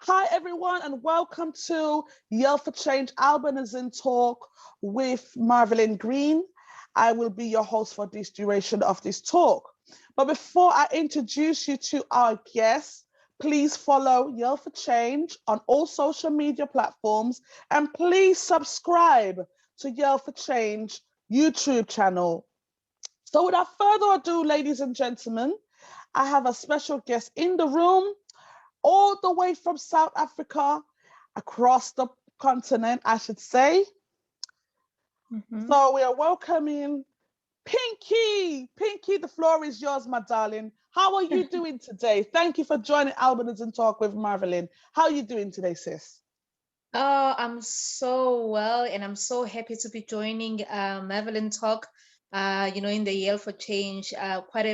Hi, everyone, and welcome to Yell for Change Albinism Talk with Marvelyn Green. I will be your host for this duration of this talk. But before I introduce you to our guests, please follow Yell for Change on all social media platforms and please subscribe to Yell for Change YouTube channel. So without further ado, ladies and gentlemen, I have a special guest in the room all the way from South Africa, across the continent, I should say. So we are welcoming Pinky. Pinky, the floor is yours, my darling. How are you doing today? Thank you for joining Albinism Talk with Marvelyn. How are you doing today, sis? Oh, I'm so well, and I'm so happy to be joining Madeline Talk. In the Yell for Change, quite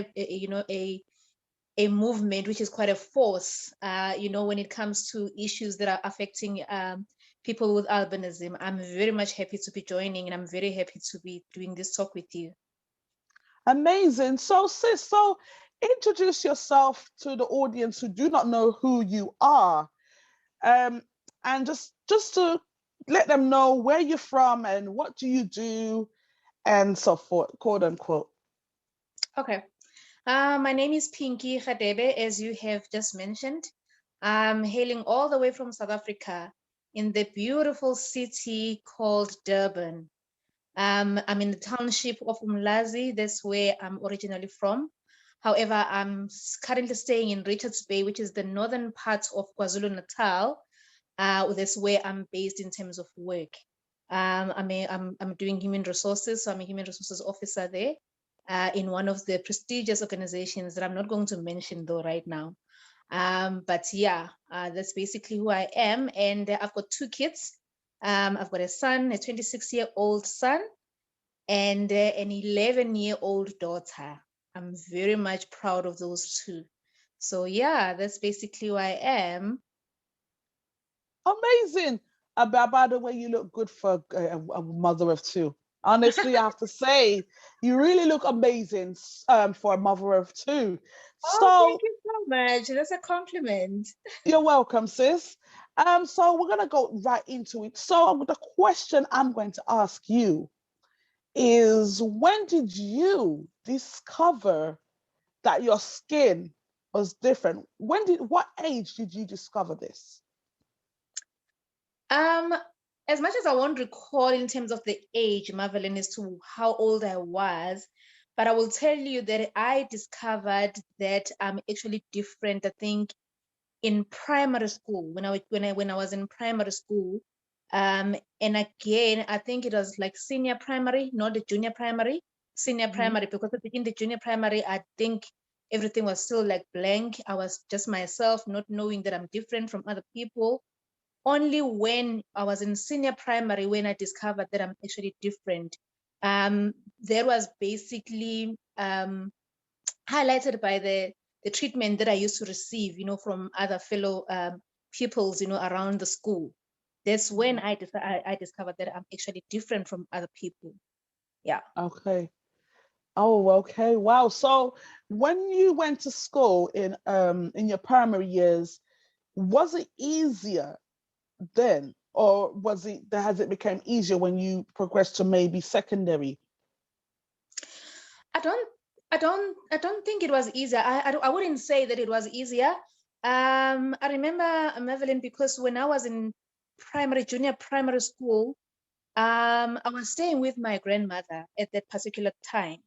a movement which is quite a force. When it comes to issues that are affecting people with albinism. I'm very much happy to be joining, and I'm very happy to be doing this talk with you. Amazing. So, sis, introduce yourself to the audience who do not know who you are, um, and just to let them know where you're from and what do you do and so forth, quote unquote. Okay. My name is Pinky Radebe, as you have just mentioned. I'm hailing all the way from South Africa in the beautiful city called Durban. I'm in the township of Umlazi. That's where I'm originally from. However, I'm currently staying in Richards Bay, which is the northern part of KwaZulu-Natal. That's where I'm based in terms of work. I'm doing human resources, so I'm a human resources officer there in one of the prestigious organizations that I'm not going to mention though right now. But yeah, that's basically who I am. And I've got two kids. I've got a son, a 26-year-old son, and an 11-year-old daughter. I'm very much proud of those two. So yeah, that's basically who I am. Amazing. By the way, you look good for a mother of two. Honestly, I have to say, you really look amazing for a mother of two. Oh, thank So you so much. That's a compliment. you're welcome, sis. So we're gonna go right into it. So the question I'm going to ask you is, when did you discover that your skin was different? What age did you discover this? Um, as much as I won't recall in terms of the age, Marvelyn, as to how old I was, but I will tell you that I discovered that I'm actually different. I think in primary school, when I was in primary school, and again, I think it was like senior primary, not the junior primary, senior Mhm. primary, because in the junior primary, I think everything was still like blank. I was just myself, not knowing that I'm different from other people. Only when I was in senior primary when I discovered that I'm actually different. That was basically highlighted by the treatment that I used to receive, from other fellow pupils, around the school. That's when Mhm. I discovered that I'm actually different from other people. Yeah. Okay. Oh, okay. Wow. So when you went to school in your primary years, was it easier then, or has it become easier when you progressed to maybe secondary? I don't I don't think it was easier. I wouldn't say that it was easier. I remember, Madeline, because when I was in junior primary school, I was staying with my grandmother at that particular time,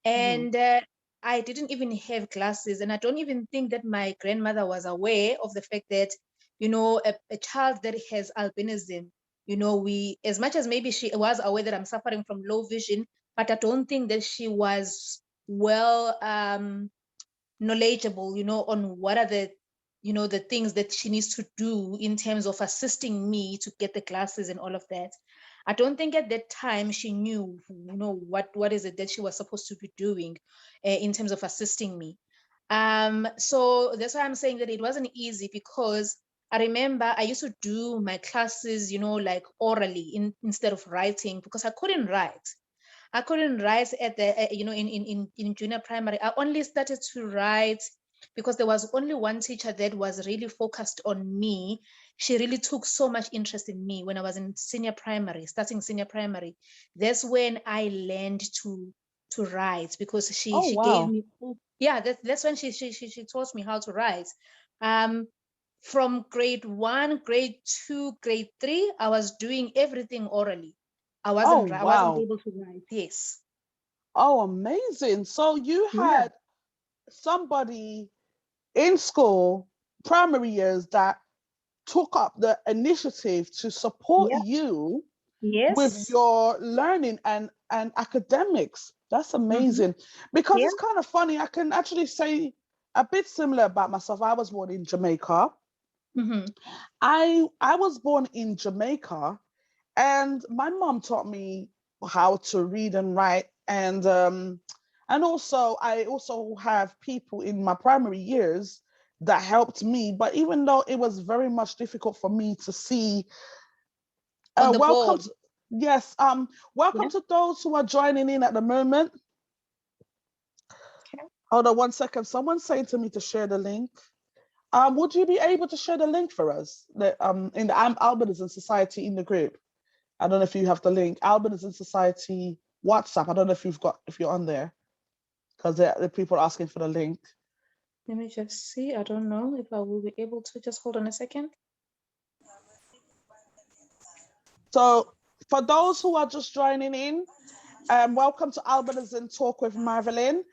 Mhm. and I didn't even have glasses, and I don't even think that my grandmother was aware of the fact that, a child that has albinism, we, as much as maybe she was aware that I'm suffering from low vision, but I don't think that she was well knowledgeable, on what are the things that she needs to do in terms of assisting me to get the glasses and all of that. I don't think at that time she knew, what is it that she was supposed to be doing in terms of assisting me. So that's why I'm saying that it wasn't easy, because I remember I used to do my classes, like orally instead of writing, because I couldn't write. I couldn't write at the, in junior primary. I only started to write because there was only one teacher that was really focused on me. She really took so much interest in me when I was in senior primary, starting senior primary. That's when I learned to write, because Oh, she gave wow. me, yeah, that's when she taught me how to write. From grade 1, grade 2, grade 3, I was doing everything orally. I Oh, wasn't wow. able to write. Yes. Oh, amazing. So you Yeah. had somebody in school, primary years, that took up the initiative to support Yeah. you with Yes. your learning and academics. That's Mm-hmm. amazing. Because Yeah. it's kind of funny. I can actually say a bit similar about myself. I was born in Jamaica. Mm-hmm. I was born in Jamaica, and my mom taught me how to read and write, and also I also have people in my primary years that helped me. But even though it was very much difficult for me to see, On the welcome board. to, yes, welcome Yeah. to those who are joining in at the moment. Okay. Hold on one second. Someone's saying to me to share the link. Would you be able to share the link for us? In the Albinism Society in the group. I don't know if you have the link. Albinism Society WhatsApp. I don't know if you're on there, because the people are asking for the link. Let me just see. I don't know if I will be able to. Just hold on a second. So for those who are just joining in, welcome to Albinism Talk with Marvelyn.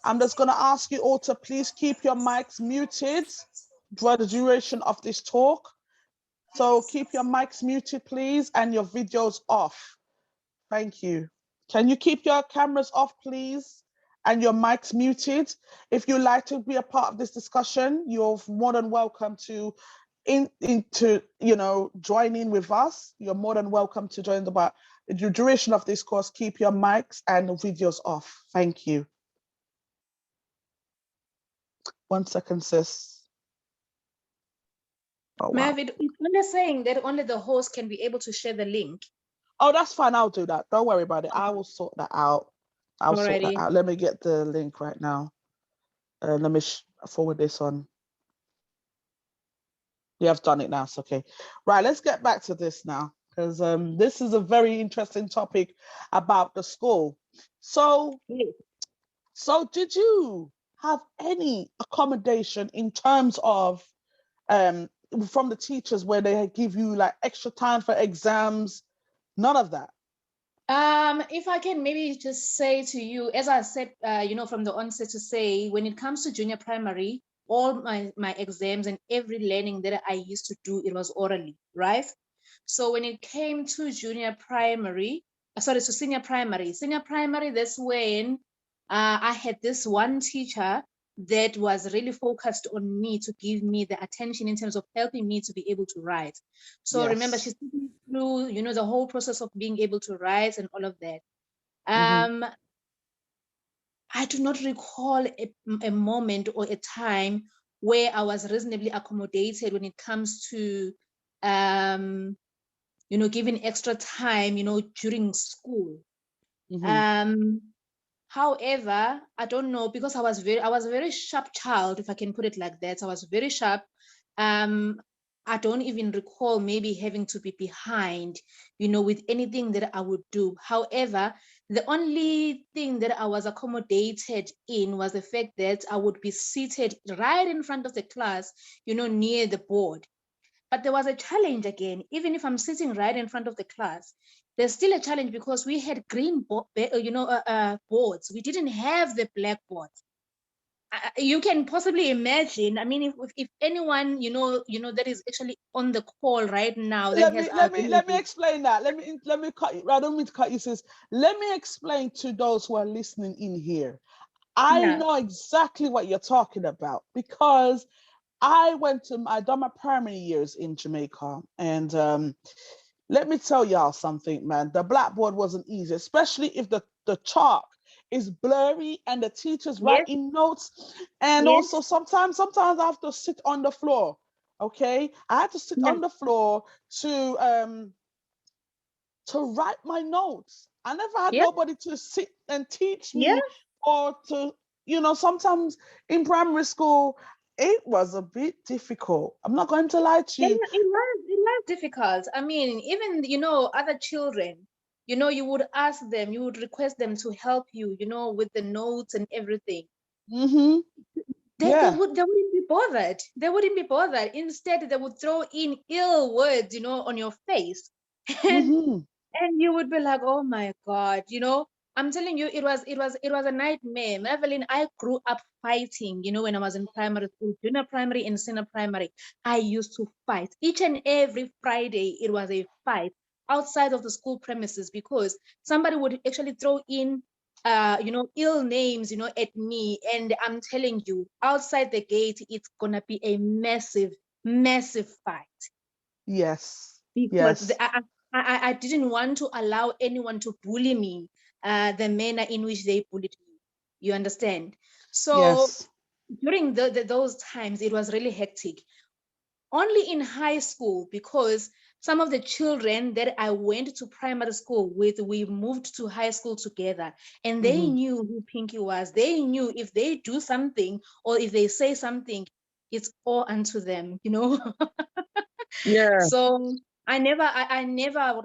I'm just going to ask you all to please keep your mics muted for the duration of this talk. So keep your mics muted, please, and your videos off. Thank you. Can you keep your cameras off, please, and your mics muted? If you'd like to be a part of this discussion, you're more than welcome to join in with us. You're more than welcome to join the duration of this course. Keep your mics and videos off. Thank you. 1 second, sis. Oh, wow. Mavid, it's only saying that only the host can be able to share the link. Oh, that's fine. I'll do that. Don't worry about it. I will sort that out. I'll sort that Alrighty. out. Let me get the link right now. Let me forward this on. You have done it now. It's okay. Right, let's get back to this now, because this is a very interesting topic about the school. So, Yes. so did you have any accommodation in terms of um, from the teachers where they give you like extra time for exams? None of that. If I can maybe just say to you, as I said, from the onset, to say, when it comes to junior primary, all my exams and every learning that I used to do, it was orally, right? So when it came to junior primary, sorry, to senior primary, that's when I had this one teacher that was really focused on me to give me the attention in terms of helping me to be able to write. So remember, Yes. she's taking me through, the whole process of being able to write and all of that. Mm-hmm. I do not recall a moment or a time where I was reasonably accommodated when it comes to, giving extra time, during school. Mm-hmm. However, I don't know, because I was a very sharp child, if I can put it like that. I was very sharp. Um, I don't even recall maybe having to be behind, with anything that I would do. However, the only thing that I was accommodated in was the fact that I would be seated right in front of the class, near the board. But there was a challenge again. Even if I'm sitting right in front of the class, there's still a challenge, because we had green boards. We didn't have the blackboards. You can possibly imagine. I mean, if anyone that is actually on the call right now that let has me let me let me albinism. explain that. Let me cut you. I don't mean to cut you, sis. Let me explain to those who are listening in here. I Yeah. know exactly what you're talking about, because I done my primary years in Jamaica, and let me tell y'all something, man. The blackboard wasn't easy, especially if the chalk is blurry and the teacher's Yes. writing notes. And also Yes. sometimes I have to sit on the floor. Okay, I had to sit Yeah. on the floor to write my notes. I never had Yeah. nobody to sit and teach Yeah. me, or to sometimes in primary school, it was a bit difficult. I'm not going to lie to you. It was difficult. I mean, even, other children, you would ask them, you would request them to help you, with the notes and everything. Mm-hmm. They, Yeah. they wouldn't be bothered. They wouldn't be bothered. Instead, they would throw in ill words, on your face. And Mm-hmm. and you would be like, oh my God, I'm telling you, it was a nightmare. Evelyn, I grew up fighting, when I was in primary school, junior primary and senior primary. I used to fight each and every Friday. It was a fight outside of the school premises because somebody would actually throw in ill names, at me. And I'm telling you, outside the gate, it's gonna be a massive, massive fight Yes. because Yes. I didn't want to allow anyone to bully me the manner in which they bullied me. You understand? So Yes. during those times, it was really hectic. Only in high school, because some of the children that I went to primary school with, we moved to high school together, and they Mm-hmm. knew who Pinky was. They knew if they do something or if they say something, it's all unto them. Yeah. So I never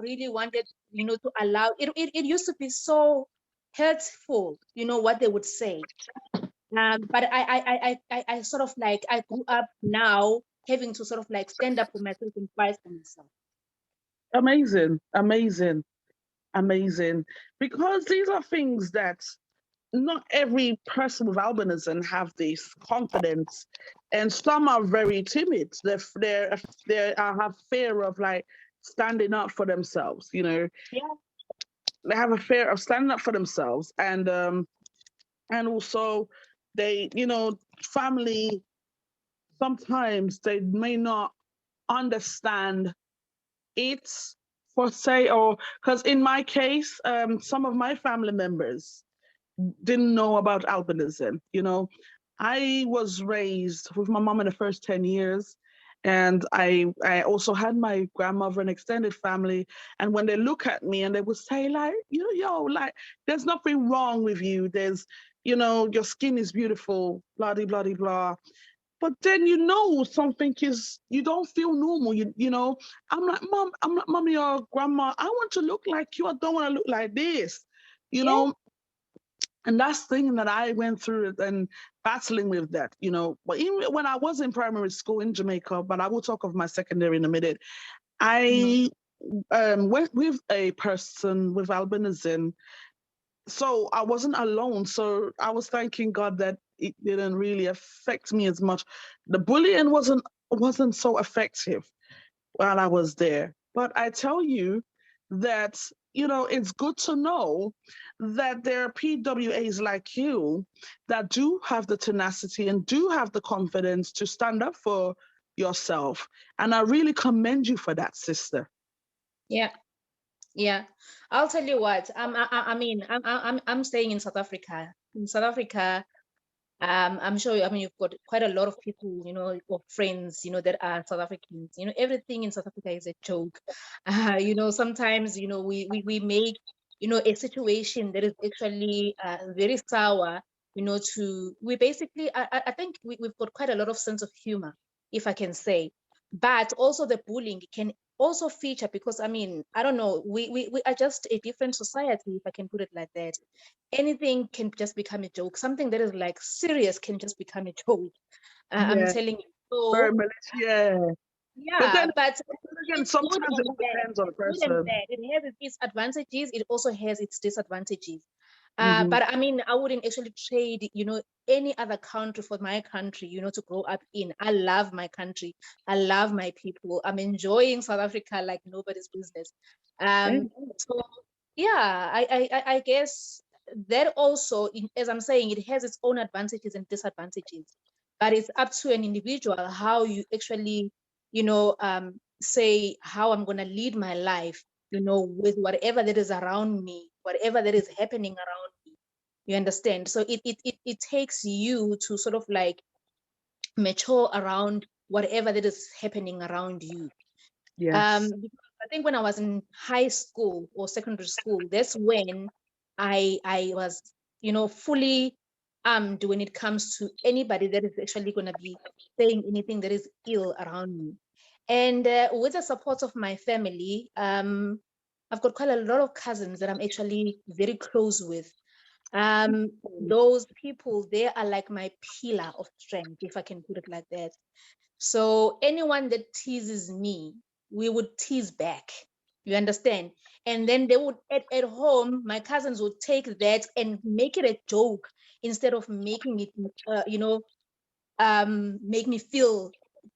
really wanted, to allow it. It used to be so hurtful, what they would say. But I sort of like, I grew up now having to sort of like stand up for myself and fight for myself. Amazing. Amazing. Amazing. Because these are things that not every person with albinism have this confidence, and some are very timid. They have fear of like standing up for themselves. Yeah. They have a fear of standing up for themselves, and also they, family, sometimes they may not understand it, for say, or because in my case, some of my family members didn't know about albinism. I was raised with my mom in the first 10 years. And I also had my grandmother and extended family. And when they look at me and they would say, like, yo, like, there's nothing wrong with you. There's, your skin is beautiful, blah, blah, blah, blah. But then something is, you don't feel normal. I'm like, mom, I'm like, mommy or grandma, I want to look like you. I don't want to look like this. You Yeah. know, and that's the thing that I went through and battling with that. But even when I was in primary school in Jamaica, but I will talk of my secondary in a minute, Mhm. I went with a person with albinism. So I wasn't alone. So I was thanking God that it didn't really affect me as much. The bullying wasn't so effective while I was there. But I tell you that, it's good to know that there are PWAs like you that do have the tenacity and do have the confidence to stand up for yourself. And I really commend you for that, sister. Yeah. Yeah. I'll tell you what. I mean, I'm staying in South Africa. In South Africa, I'm sure, I mean, you've got quite a lot of people, or friends, that are South Africans. Everything in South Africa is a joke. Sometimes, we make, a situation that is actually very sour, we basically, I think we've got quite a lot of sense of humor, if I can say. But also the bullying can also feature because, I mean, I don't know, we are just a different society, if I can put it like that. Anything can just become a joke. Something that is like serious can just become a joke. I'm Yeah, telling you. very So much. Yeah. But yeah, then but again, it's good sometimes it and all bad. depends on the It's good and person. bad. It has its advantages. It also has its disadvantages. Hmm. But I mean, I wouldn't actually trade, any other country for my country, to grow up in. I love my country. I love my people. I'm enjoying South Africa like nobody's business. So yeah, I guess that also, as I'm saying, it has its own advantages and disadvantages. But it's up to an individual how you actually, say how I'm gonna lead my life, with whatever that is around me, whatever that is happening around me. You understand? So it takes you to sort of like mature around whatever that is happening around you. Yes. Because I think when I was in high school or secondary school, that's when I was, fully armed when it comes to anybody that is actually going to be saying anything that is ill around me. And with the support of my family, I've got quite a lot of cousins that I'm actually very close with. Those people, they are like my pillar of strength, if I can put it like that. So anyone that teases me, we would tease back. You understand? And then they would at home, my cousins would take that and make it a joke instead of making it, make me feel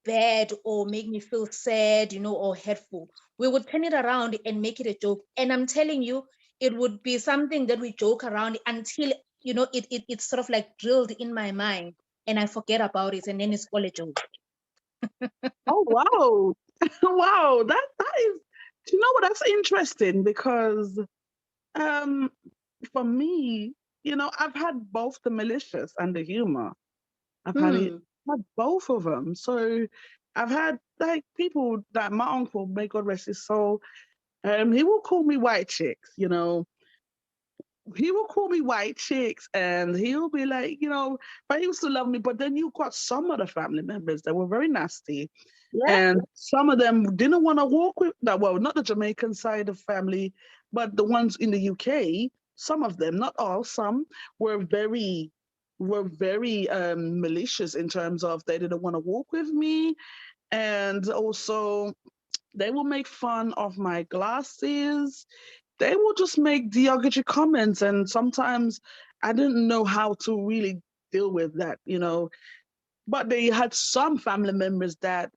bad or make me feel sad, or hurtful. We would turn it around and make it a joke. And I'm telling you, it would be something that we joke around until, it's sort of like drilled in my mind and I forget about it and then it's all a joke. Oh wow. Wow, that is, do you know what, that's interesting because um for me, I've had both the malicious and the humor. I've had it, Hmm. had both of them. So I've had like people that my uncle, may God rest his soul, he will call me white chicks, he will call me white chicks and he'll be like, but he used to love me. But then you got some of the family members that were very nasty. Yeah. And some of them didn't want to walk with that. Well, not the Jamaican side of family, but the ones in the UK. Some of them, not all, some were very malicious in terms of they didn't want to walk with me, and also they will make fun of my glasses. They will just make derogatory comments, and sometimes I didn't know how to really deal with that. But they had some family members that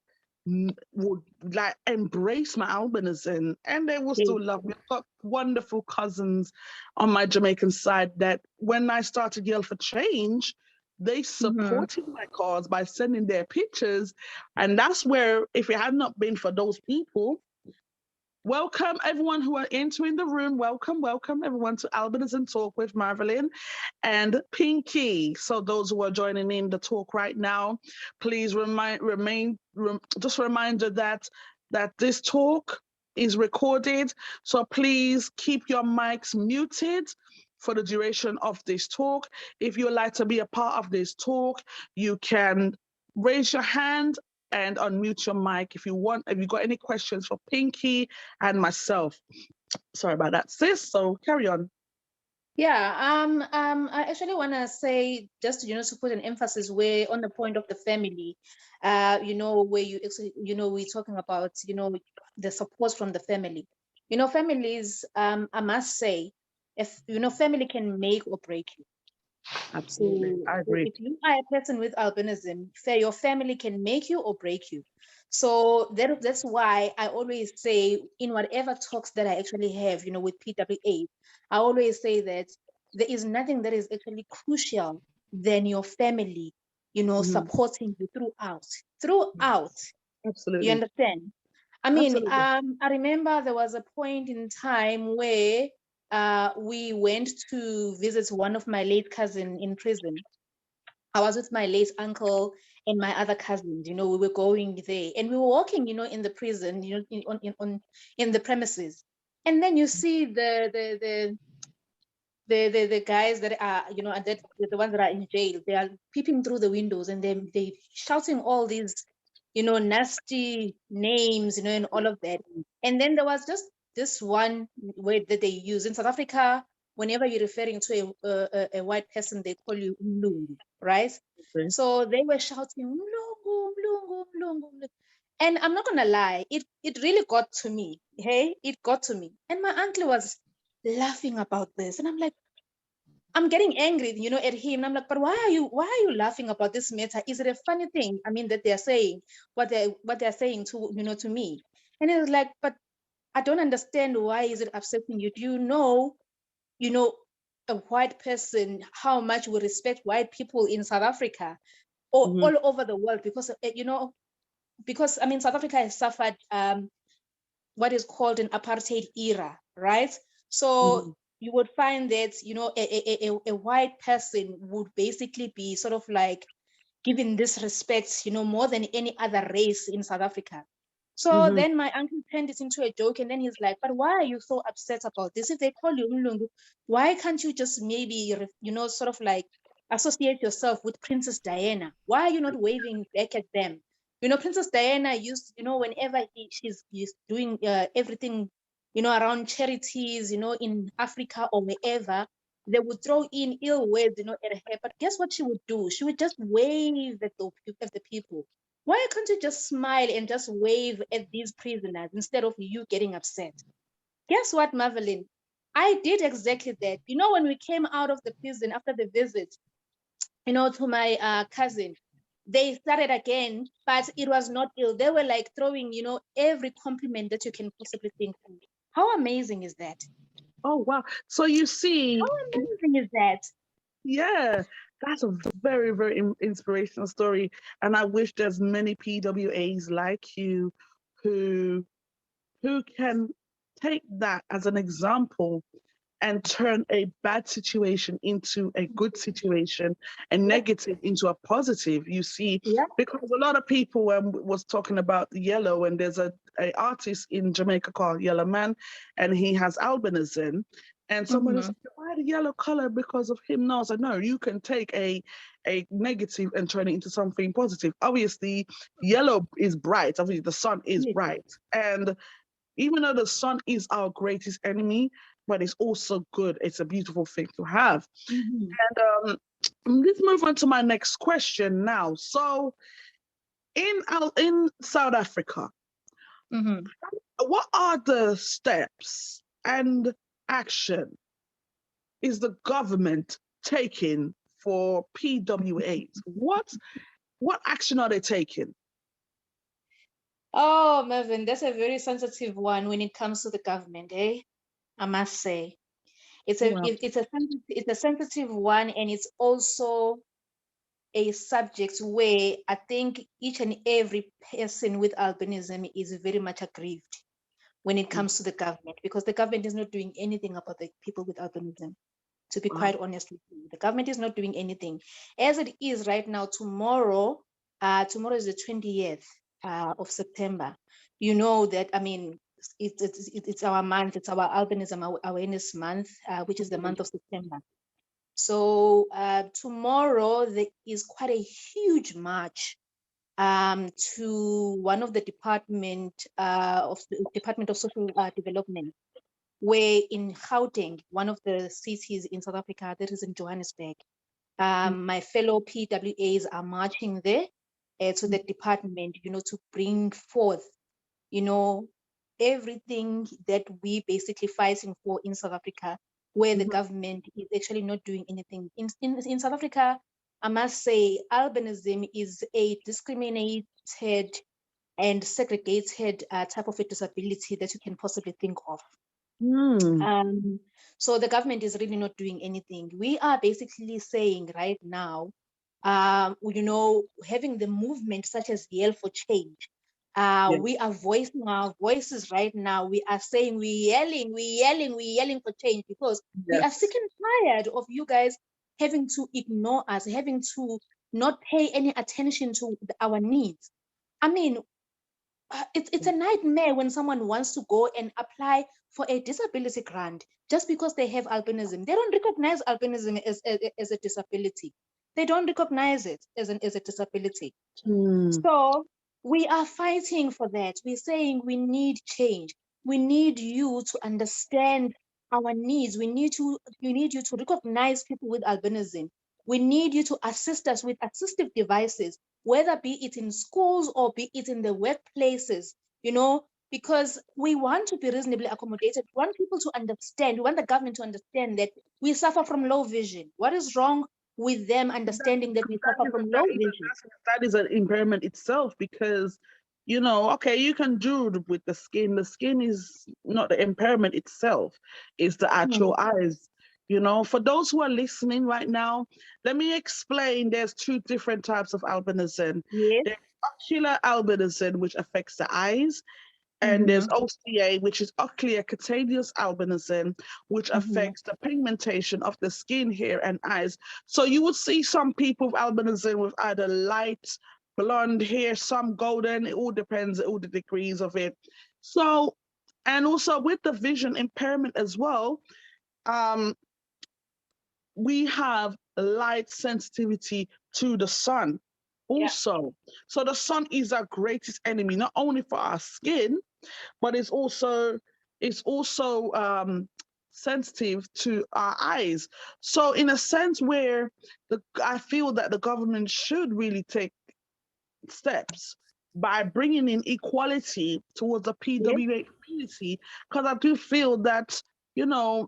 would like embrace my albinism and they will Yes. still love me. I've got wonderful cousins on my Jamaican side that when I started Yell for Change, they Mm-hmm. supported my cause by sending their pictures. And that's where, if it had not been for those people, welcome everyone who are entering the room. Welcome everyone to Albinism Talk with Marvelyn and Pinky. So those who are joining in the talk right now, please just a reminder that this talk is recorded. So please keep your mics muted for the duration of this talk. If you'd like to be a part of this talk, you can raise your hand and unmute your mic if you want. If you got any questions for Pinky and myself. Sorry about that, sis. So carry on. Yeah, I actually want to say just to put an emphasis where on the point of the family, where you actually, we're talking about, the support from the family. Families, I must say, if family can make or break you. Absolutely. So, I so agree. if you are a person with albinism, your family can make you or break you. So that's why I always say in whatever talks that I actually have, with PWA, I always say that there is nothing that is actually crucial than your family, Mhm. supporting you throughout. Throughout, you Absolutely. understand? I mean, Absolutely. I remember there was a point in time where we went to visit one of my late cousin in prison. I was with my late uncle and my other cousins. We were going there and we were walking, in the prison, in the premises. And then you see the guys that are, that the ones that are in jail. They are peeping through the windows and they shouting all these, nasty names, and all of that. And then there was just this one word that they use in South Africa. Whenever you're referring to a white person, they call you Mlungu, right? Okay. So they were shouting Mlungu, Mlungu, Mlungu, Mlungu. And I'm not gonna lie, it really got to me. Hey, it got to me. And my uncle was laughing about this. And I'm like, I'm getting angry, at him. And I'm like, but why are you laughing about this matter? Is it a funny thing? I mean, that they're saying what they're saying to me. And it was like, but I don't understand, why is it upsetting you? Do you know, a white person, how much we respect white people in South Africa or Mhm. all over the world? Because I mean, South Africa has suffered what is called an apartheid era, right? So Mhm. you would find that a white person would basically be sort of like given this respect, more than any other race in South Africa. So Mhm. then my uncle turned it into a joke, and then he's like, "But why are you so upset about this? If they call you Mlungu, why can't you just maybe, sort of like associate yourself with Princess Diana? Why are you not waving back at them? You know, Princess Diana used, you know, whenever she's doing everything, you know, around charities, you know, in Africa or wherever, they would throw in ill words, you know, at her. But guess what she would do? She would just wave at the people. Why can't you just smile and just wave at these prisoners instead of you getting upset? Guess what, Marvelyn? I did exactly that. You know, when we came out of the prison after the visit, you know, to my cousin, they started again, but it was not ill. They were like throwing, you know, every compliment that you can possibly think of. How amazing is that? Oh, wow. So you How see, amazing is that? yeah, that's a very, very inspirational story. And I wish there's many PWAs like you who can take that as an example and turn a bad situation into a good situation and Yep. negative into a positive. You see, Yep. because a lot of people was talking about yellow, and there's a artist in Jamaica called Yellow Man, and he has albinism. And someone is Mm-hmm. like, why the yellow color? Because of him. No, I said, no, you can take a negative and turn it into something positive. Obviously, yellow is bright. Obviously, the sun is Yes. bright. And even though the sun is our greatest enemy, but it's also good. It's a beautiful thing to have. Mm-hmm. And let's move on to my next question now. So, in South Africa, Mm-hmm. what are the steps and action is the government taking for PWAs? What action are they taking? Oh, Mervyn, that's a very sensitive one when it comes to the government, eh? I must say. Wow. It's a sensitive one, and it's also a subject where I think each and every person with albinism is very much aggrieved when it comes to the government, because the government is not doing anything about the people with albinism. To be Wow. quite honest with you, the government is not doing anything as it is right now. Tomorrow is the 20th of September. You know that, I mean, it's our month, it's our albinism awareness month, which is the month of September. So tomorrow there is quite a huge march to one of the Department of Social Development, where in Gauteng, one of the cities in South Africa, that is in Johannesburg. My fellow PWAs are marching there to the department, you know, to bring forth, you know, everything that we basically fighting for in South Africa, where the Mhm. government is actually not doing anything. In South Africa, I must say, albinism is a discriminated and segregated type of a disability that you can possibly think of. Mm. Um, so the government is really not doing anything. We are basically saying right now, you know, having the movement such as Yell for Change, Yeah. we are voicing our voices right now. We are saying, we're yelling for change, because we are sick Yes. and tired of you guys having to ignore us, having to not pay any attention to our needs. I mean, it's a nightmare when someone wants to go and apply for a disability grant just because they have albinism. They don't recognize albinism as a disability. They don't recognize it as a disability. Mm. So we are fighting for that. We're saying we need change. We need you to understand our needs. We need you to recognize people with albinism. We need you to assist us with assistive devices, whether be it in schools or be it in the workplaces, you know, because we want to be reasonably accommodated. We want people to understand, we want the government to understand that we suffer from low vision. What is wrong with them understanding that we suffer from low vision? That is an impairment itself, because okay, you can do with the skin. The skin is not the impairment itself, it's the actual eyes. For those who are listening right now, let me explain. There's two different types of albinism. Yes. There's ocular albinism, which affects the eyes, and there's Mm-hmm. OCA, which is ocular cutaneous albinism, which Mm-hmm. affects the pigmentation of the skin, hair, and eyes. So you would see some people with albinism with either light blonde hair, some golden. It all depends, all the degrees of it. So, and also with the vision impairment as well, um, we have light sensitivity to the sun Yeah. also. So the sun is our greatest enemy, not only for our skin, but it's also sensitive to our eyes. So in a sense where I feel that the government should really take steps by bringing in equality towards the Yes. PWA community, because I do feel that, you know,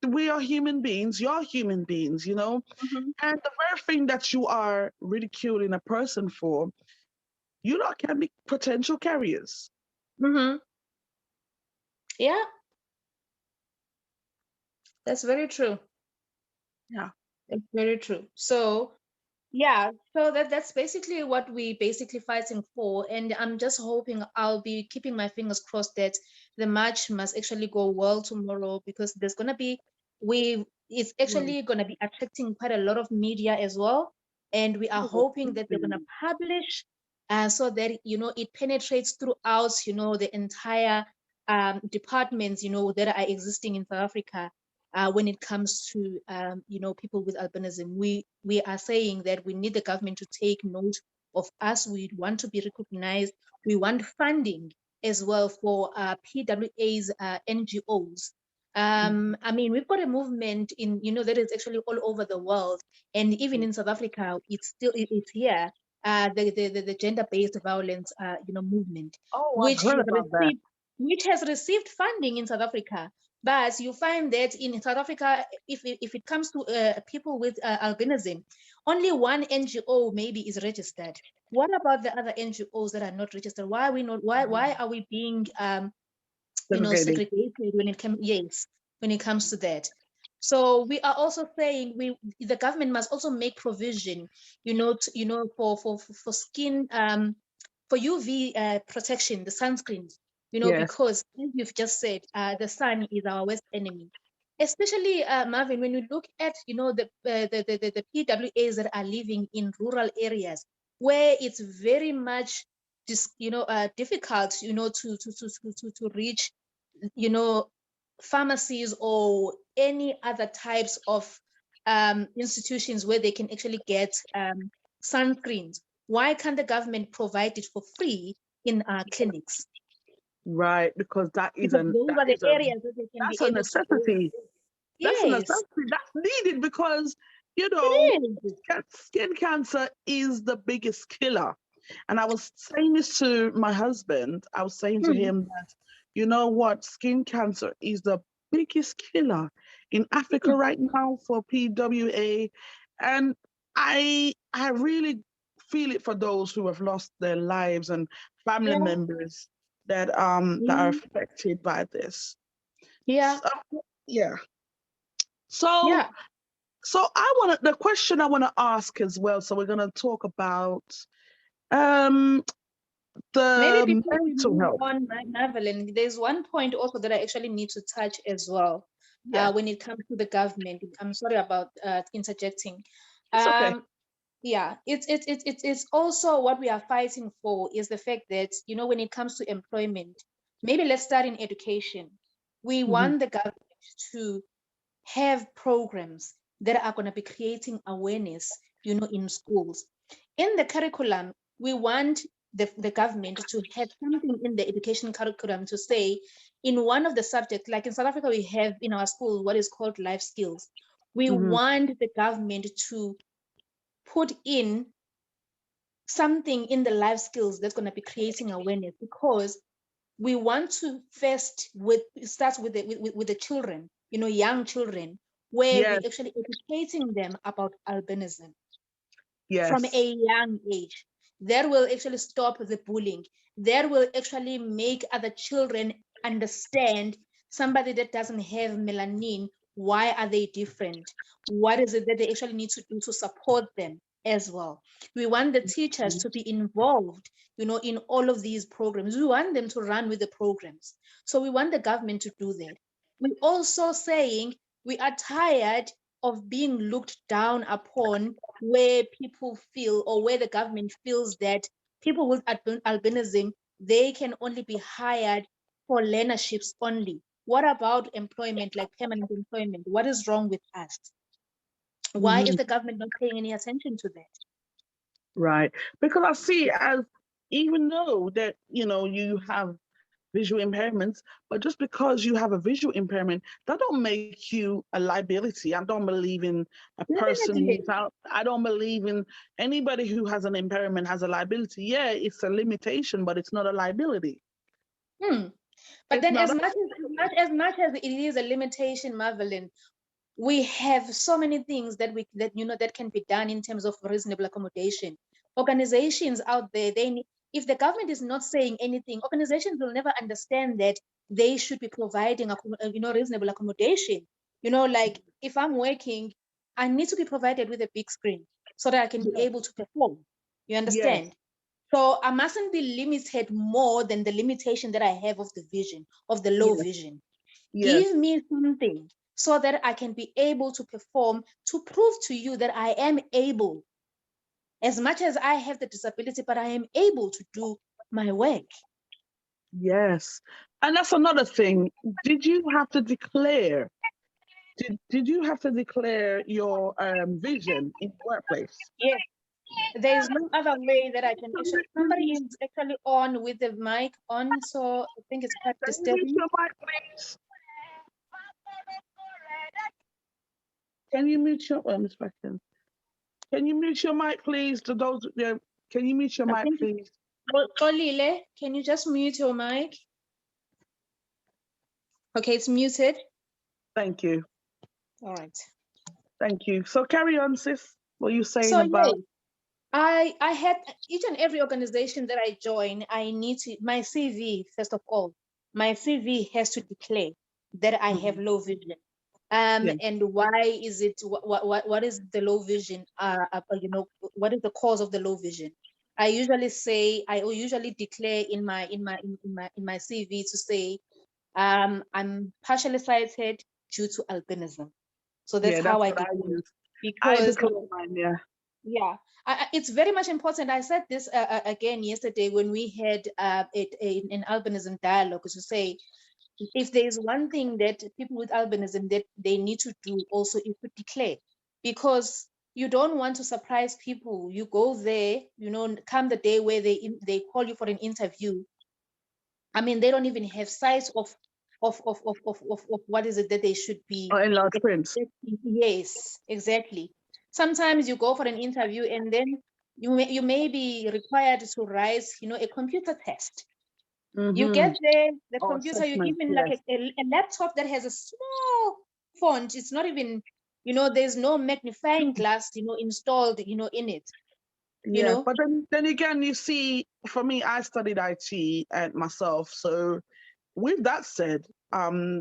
we are human beings, you're human beings, Mm-hmm. and the very thing that you are ridiculing a person for, you lot can be potential carriers. Mm-hmm. Yeah, that's very true. Yeah. That's very true. So yeah, so that's basically what we basically fighting for. And I'm just hoping, I'll be keeping my fingers crossed that the march must actually go well tomorrow, because there's gonna be it's Mm. actually gonna be attracting quite a lot of media as well. And we are Oh, hoping that they're gonna publish so that it penetrates throughout the entire departments that are existing in South Africa. When it comes to people with albinism, we are saying that we need the government to take note of us. We want to be recognized. We want funding as well for PWA's NGOs. I mean, we've got a movement that is actually all over the world, and even in South Africa, it's here. The gender-based violence movement, oh, I've which heard has about that. received funding in South Africa. But you find that in South Africa, if it comes to people with albinism, only one NGO maybe is registered. What about the other NGOs that are not registered? Why are we not? Why are we being Segregated. segregated when it comes to that? So we are also saying the government must also make provision, for skin for UV protection, the sunscreens, Yes. because as you've just said, the sun is our worst enemy. Especially Marvin, when you look at the PWAs that are living in rural areas where it's very much difficult to reach pharmacies or any other types of institutions where they can actually get sunscreens. Why can't the government provide it for free in our clinics? Right, because that is Because an those that are the is a areas that they can be that's a able to go. necessity. That's a Yes, necessity. That's needed because you know it is. skin cancer is the biggest killer. And I was saying this to my husband. I was saying to Hmm. him that, you know what, skin cancer is the biggest killer in Africa Hmm. right now for PWA. And I really feel it for those who have lost their lives and family Yeah, members that are yeah, affected by this. yeah, So, yeah. So yeah. so I want to the question I want to ask as well. So we're going to talk about um Maybe the before we mental move health. on, Madeline, there's one point also that I actually need to touch as well Yeah, when it comes to the government. I'm sorry about interjecting. it's okay. Um, yeah, it's also what we are fighting for is the fact that, when it comes to employment, maybe let's start in education. We Mhm. want the government to have programs that are going to be creating awareness, in schools. In the curriculum, we want the government to have something in the education curriculum to say in one of the subjects, like in South Africa, we have in our school what is called life skills. We Mhm. want the government to put in something in the life skills that's going to be creating awareness, because we want to first start with the children, young children, where we Yes, actually educating them about albinism from a yes, young age. That will actually stop the bullying. That will actually make other children understand somebody that doesn't have melanin. Why are they different? What is it that they actually need to do to support them as well? We want the teachers to be involved, in all of these programs. We want them to run with the programs. So we want the government to do that. We also saying we are tired of being looked down upon, where people feel, or where the government feels that people with albinism, they can only be hired for learnerships only. What about employment, like permanent employment? What is wrong with us? Why is the government not paying any attention to that? Right. Because I see it as, even though that, you have visual impairments, but just because you have a visual impairment, that don't make you a liability. I don't believe in a person Definitely. who's out. I don't believe in anybody who has an impairment has a liability. Yeah, it's a limitation, but it's not a liability. But It's then not. as much as it is a limitation, Marvelin, we have so many things that that can be done in terms of reasonable accommodation. Organizations out there, if the government is not saying anything, organizations will never understand that they should be providing reasonable accommodation. Like if I'm working, I need to be provided with a big screen so that I can be able to perform. You Yes. understand? So I mustn't be limited more than the limitation that I have of the vision, of the low Yes. vision. Yes. Give me something so that I can be able to perform, to prove to you that I am able, as much as I have the disability, but I am able to do my work. Yes. And that's another thing. Did you have to declare? Did you have to declare your vision in the workplace? Yes, there is no other way that I can actually. Somebody is actually on with the mic on, so I think it's quite Can you mute disturbing. your mic, please? Can you mute your Miss Beckton? Can you mute your mic, please? To those, yeah, can you mute your I mic, think, please? Olile, can you just mute your mic? Okay, it's muted. Thank you. All right. Thank you. So carry on, sis. What are you saying So about? yeah, I had each and every organization that I join, I need to my CV first of all. My CV has to declare that I have low vision. Yeah. And why is it? What is the low vision? What is the cause of the low vision? I usually declare in my CV to say, I'm partially sighted due to albinism. So that's Yeah, how that's I what I declare, use. I because declare mine, yeah. yeah, it's very much important. I said this again yesterday when we had an albinism dialogue, to say if there is one thing that people with albinism that they need to do also is to declare, because you don't want to surprise people. You go there, come the day where they call you for an interview. I mean, they don't even have sight of what is it that they should be Or in large prints. expecting. Yes, exactly. Sometimes you go for an interview and then you may be required to write, a computer test. You Mm-hmm. get there, the Or computer, you assessment, even like yes. a laptop that has a small font. It's not even, there's no magnifying glass, installed, in it, you Yeah, know. but then again, you see, for me, I studied IT and myself. So with that said,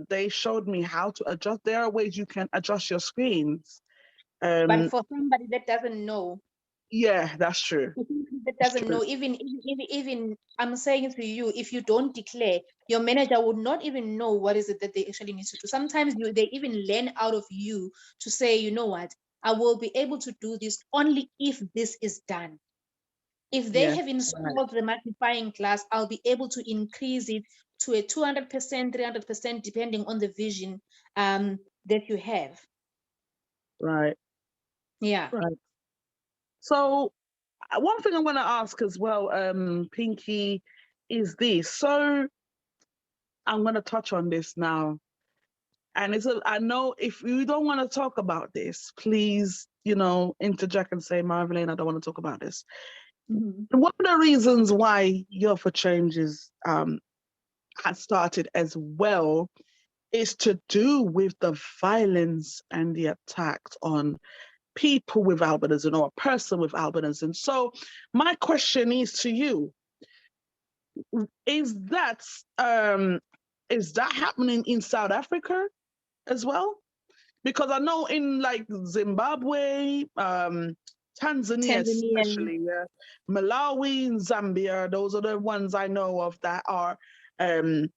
they showed me how to adjust. There are ways you can adjust your screens. But Um, for somebody that doesn't know, yeah, that's true. that That's doesn't true. know, even I'm saying to you, if you don't declare, your manager would not even know what is it that they actually need to do. Sometimes they even learn out of you to say, you know what, I will be able to do this only if this is done. If they Yeah, have right, installed the magnifying glass, I'll be able to increase it to a 200%, 300%, depending on the vision that you have. right, Yeah. right. So one thing I want to ask as well, Pinky, is this. So I'm going to touch on this now. And I know if you don't want to talk about this, please, interject and say, Marvelyn, I don't want to talk about this. Mhm. One of the reasons why Year for Change has started as well is to do with the violence and the attacks on people with albinism or a person with albinism. So my question is to you, is that um, is that happening in South Africa as well? Because I know in like Zimbabwe, Tanzania Tanzanian. especially, Malawi and Zambia, those are the ones I know of um,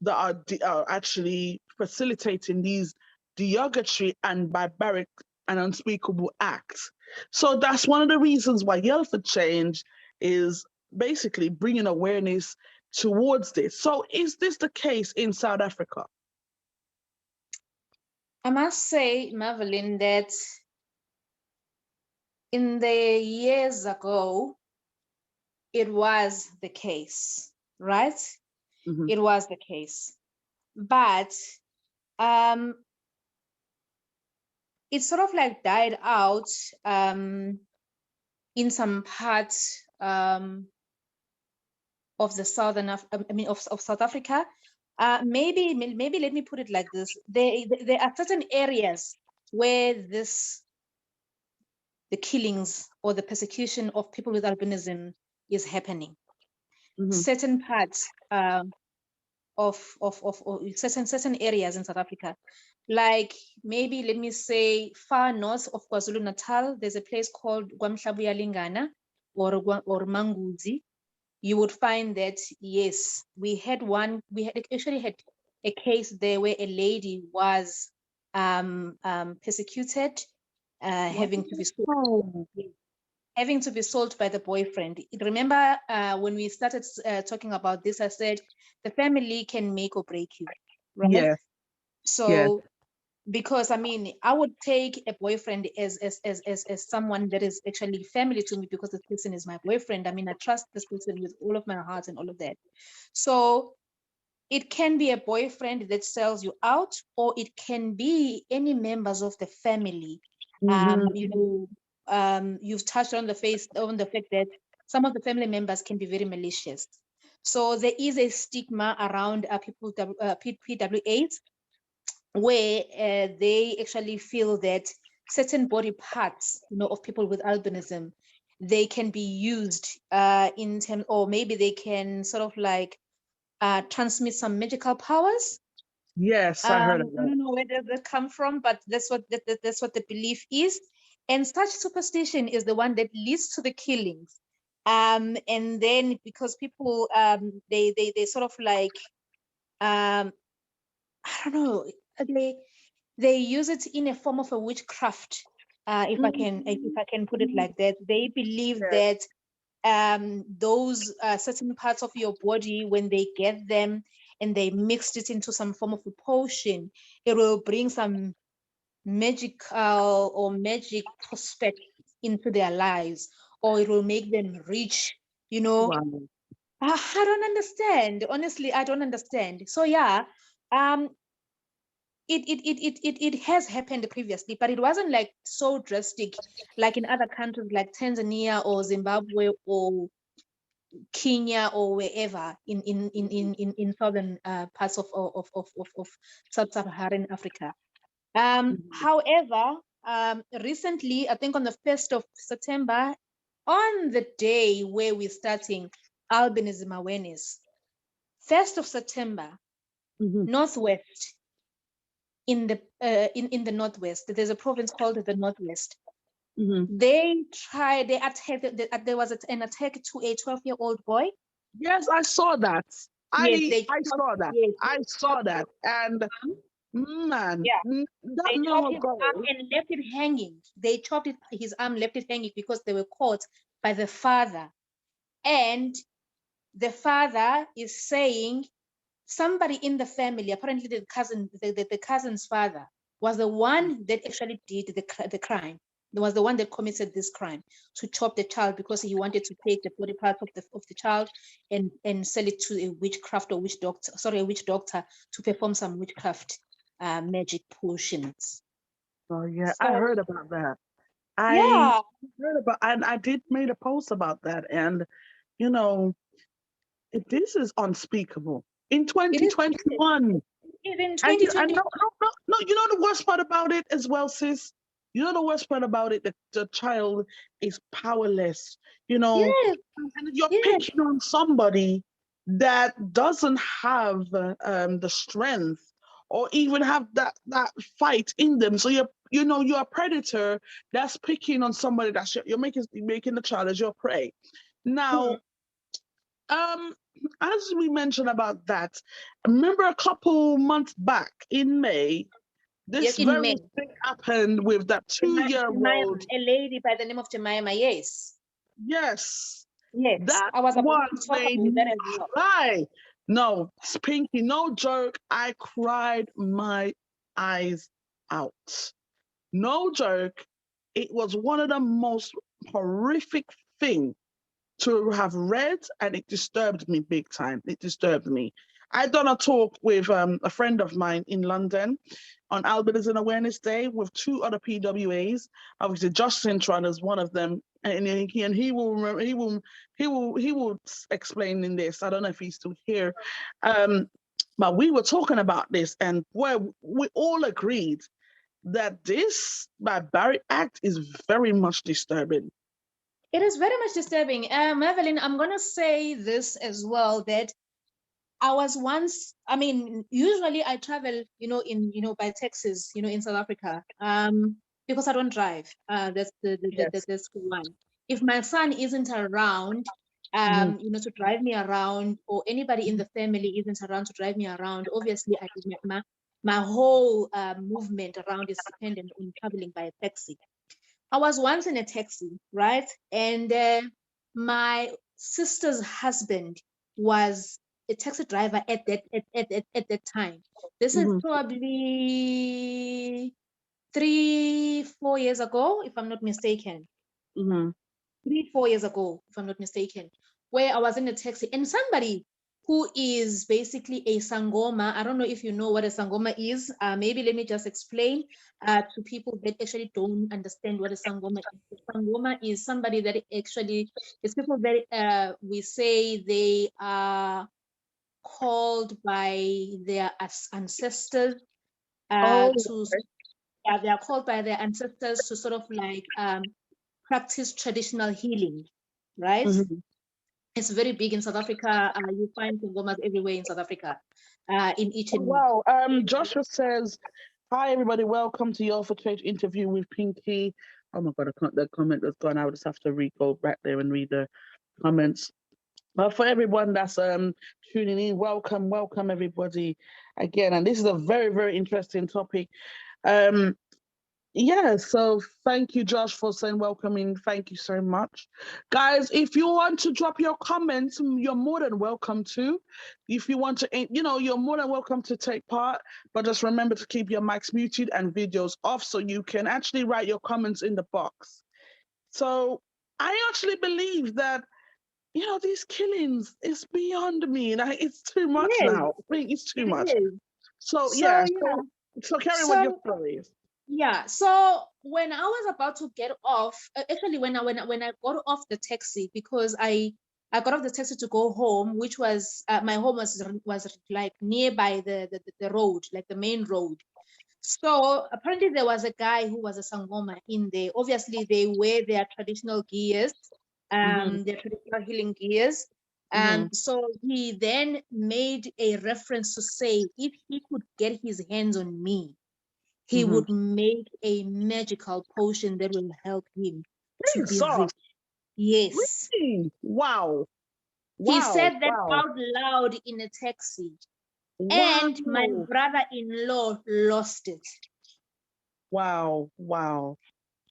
that are actually facilitating these derogatory and barbaric and unspeakable acts. So that's one of the reasons why Yell for Change is basically bringing awareness towards this. So is this the case in South Africa? I must say, Marvelyn, that in the years ago, it was the case, right? Mm-hmm. It was the case. But it sort of like died out in some parts of the of South Africa. Maybe let me put it like this: there are certain areas where the killings or the persecution of people with albinism is happening. Mm-hmm. Certain parts of certain areas in South Africa, like maybe let me say far north of KwaZulu Natal, there's a place called KwaMhlabuyalingana or Manguzi. You would find that yes, we actually had a case there where a lady was persecuted, having to be sold. Wow. Having to be sold by the boyfriend. Remember when we started talking about this, I said the family can make or break you, right? Yes. So because I mean, I would take a boyfriend as someone that is actually family to me because this person is my boyfriend. I mean, I trust this person with all of my heart and all of that. So it can be a boyfriend that sells you out, or it can be any members of the family. Mm-hmm. You've touched on the fact that some of the family members can be very malicious. So there is a stigma around people PWAs where they actually feel that certain body parts, of people with albinism, they can be used in terms, or maybe they can sort of like transmit some magical powers. Yes, I heard of I that. don't know where does that come from, but that's what the belief is. And such superstition is the one that leads to the killings. And then because people they sort of like I don't know, they use it in a form of a witchcraft. If I can put it like that, they believe Yes. that those certain parts of your body, when they get them and they mixed it into some form of a potion, it will bring some magical or magic prospect into their lives, or it will make them rich. Wow. I don't understand. Honestly, I don't understand. So yeah, um, it has happened previously, but it wasn't like so drastic like in other countries like Tanzania or Zimbabwe or Kenya or wherever in southern parts of sub-Saharan Africa. Mhm. However, recently, I think on the 1st of September, on the day where we're starting albinism awareness, 1st of September, Mhm. Northwest, in the Northwest, there's a province called the Northwest. Mhm. They attacked, there was an attack to a 12-year-old boy. Yes, I saw that. Yes, I saw that. yes, I they saw chopped that. And him. man, Yeah, that they long chopped his arm ago. and left it hanging. They chopped his arm, left it hanging because they were caught by the father. And the father is saying somebody in the family, apparently the cousin's father, was the one that actually did the crime. It was the one that committed this crime to chop the child because he wanted to take the body parts of the child and sell it to a witchcraft or a witch doctor to perform some witchcraft magic potions. Oh yeah, I So heard about that. I yeah, heard about, and I did made a post about that. And you know, this is unspeakable. In it is 2021. in And no, 2020. no, no, no. You know the worst part about it as well, sis. You know the worst part about it, that the child is powerless. You know, Yes, and you're yes, picking on somebody that doesn't have the strength or even have that fight in them. So you're a predator that's picking on somebody that's you're making the child as your prey. Now, mhm, um, as we mentioned about that, remember a couple months back in May, yes, this in very May. thing happened with that two-year-old. A lady by the name of Jemima, yes. Yes, Yes, that I was about one to talk made about that me as well. cry. No, Pinky, no joke. I cried my eyes out. No joke. it was one of the most horrific things to have read, and it disturbed me big time. It disturbed me. I done a talk with a friend of mine in London on Albinism Awareness Day with two other PWAs. Obviously, Josh Cintron is one of them, and he will explain in this. I don't know if he's still here, but we were talking about this, and where we all agreed that this barbaric act is very much disturbing. It is very much disturbing. Evelyn, I'm going to say this as well, that I was once, I mean, usually I travel, by taxis, in South Africa, because I don't drive. That's that's one. If my son isn't around, to drive me around, or anybody in the family isn't around to drive me around, obviously my whole movement around is dependent on traveling by a taxi. I was once in a taxi, right? And my sister's husband was a taxi driver at that time. This is probably 3-4 years ago, if I'm not mistaken. 3-4 years ago, if I'm not mistaken, where I was in a taxi and somebody who is basically a sangoma. I don't know if you know what a sangoma is. Maybe let me just explain to people that actually don't understand what a sangoma is. A sangoma is somebody that actually is people that we say they are called by their ancestors they are called by their ancestors to sort of like practice traditional healing, right? It's very big in South Africa. You find sangomas everywhere in South Africa, in each and wow. Joshua says, "Hi everybody, welcome to your Y4C interview with Pinky." Oh my god, the comment has gone. I would just have to go back there and read the comments. But for everyone that's tuning in, welcome everybody again. And this is a very, very interesting topic. Yeah, so thank you, Josh, for saying welcoming. Thank you so much. Guys, if you want to drop your comments, you're more than welcome to. If you want to, you're more than welcome to take part, but just remember to keep your mics muted and videos off so you can actually write your comments in the box. So I actually believe that, these killings is beyond me. Like, it's too much now. I think it's too much. So, yeah. So carry on with your stories. Yeah. So when I was about to get off, actually when I got off the taxi, because I got off the taxi to go home, which was my home was like nearby the road, like the main road. So apparently there was a guy who was a sangoma in there. Obviously they wear their traditional gears, their traditional healing gears. So he then made a reference to say if he could get his hands on me, he would make a magical potion that will help him to be rich. Yes. Really? Wow. He said that out loud in a taxi. And my brother-in-law lost it. Wow.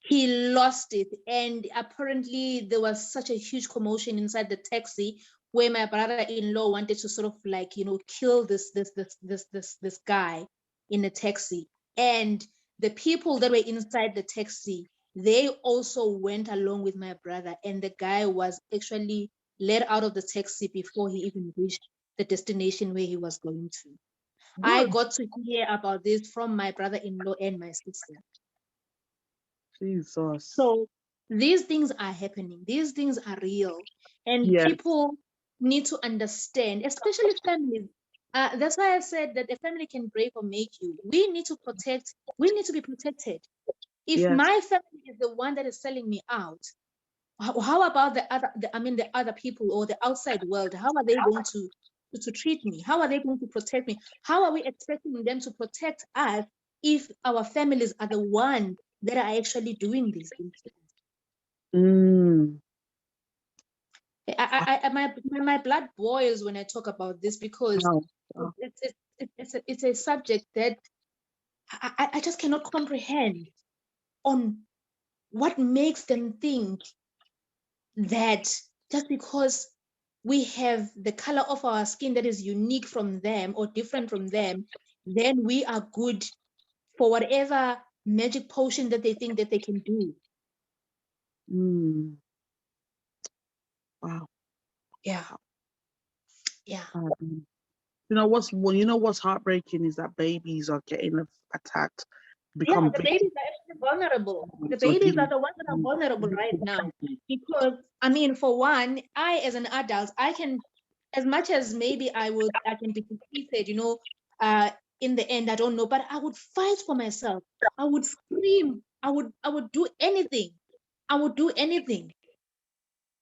He lost it. And apparently there was such a huge commotion inside the taxi where my brother-in-law wanted to sort of like, kill this guy in the taxi. And the people that were inside the taxi, they also went along with my brother, and the guy was actually let out of the taxi before he even reached the destination where he was going to. Good. I got to hear about this from my brother-in-law and my sister. Jesus. So these things are happening. These things are real. And people need to understand, especially families. That's why I said that a family can break or make you. We need to be protected. If my family is the one that is selling me out, how about the other people or the outside world? How are they going to treat me? How are they going to protect me? How are we expecting them to protect us if our families are the one that are actually doing these things? My blood boils when I talk about this, because it's a subject that I just cannot comprehend on what makes them think that just because we have the color of our skin that is unique from them or different from them, then we are good for whatever magic potion that they think that they can do. Mm. Wow. Yeah. Yeah. You know what's heartbreaking is that babies are getting attacked, Yeah, become the victims babies are actually vulnerable. The of babies are these. the ones that are vulnerable right now. Because, I mean, for one, I, as an adult, I can, as much as maybe I can be defeated, in the end, I don't know, but I would fight for myself. I would scream. I would do anything. I would do anything.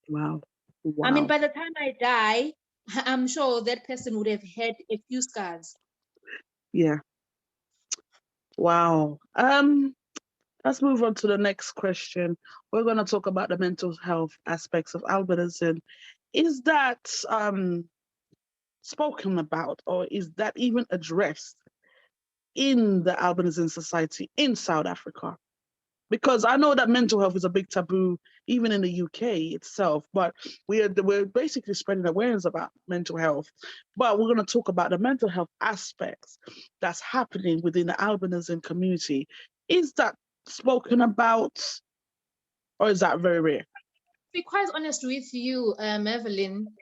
Wow. I mean, Wow. by the time I die, I'm sure that person would have had a few scars. Yeah. Wow. Let's move on to the next question. We're going to talk about the mental health aspects of albinism. Is that spoken about, or is that even addressed in the albinism society in South Africa? Because I know that mental health is a big taboo even in the UK itself, but we're basically spreading awareness about mental health. But we're going to talk about the mental health aspects that's happening within the albinism community. Is that spoken about, or is that very rare? To be quite honest with you, Evelyn,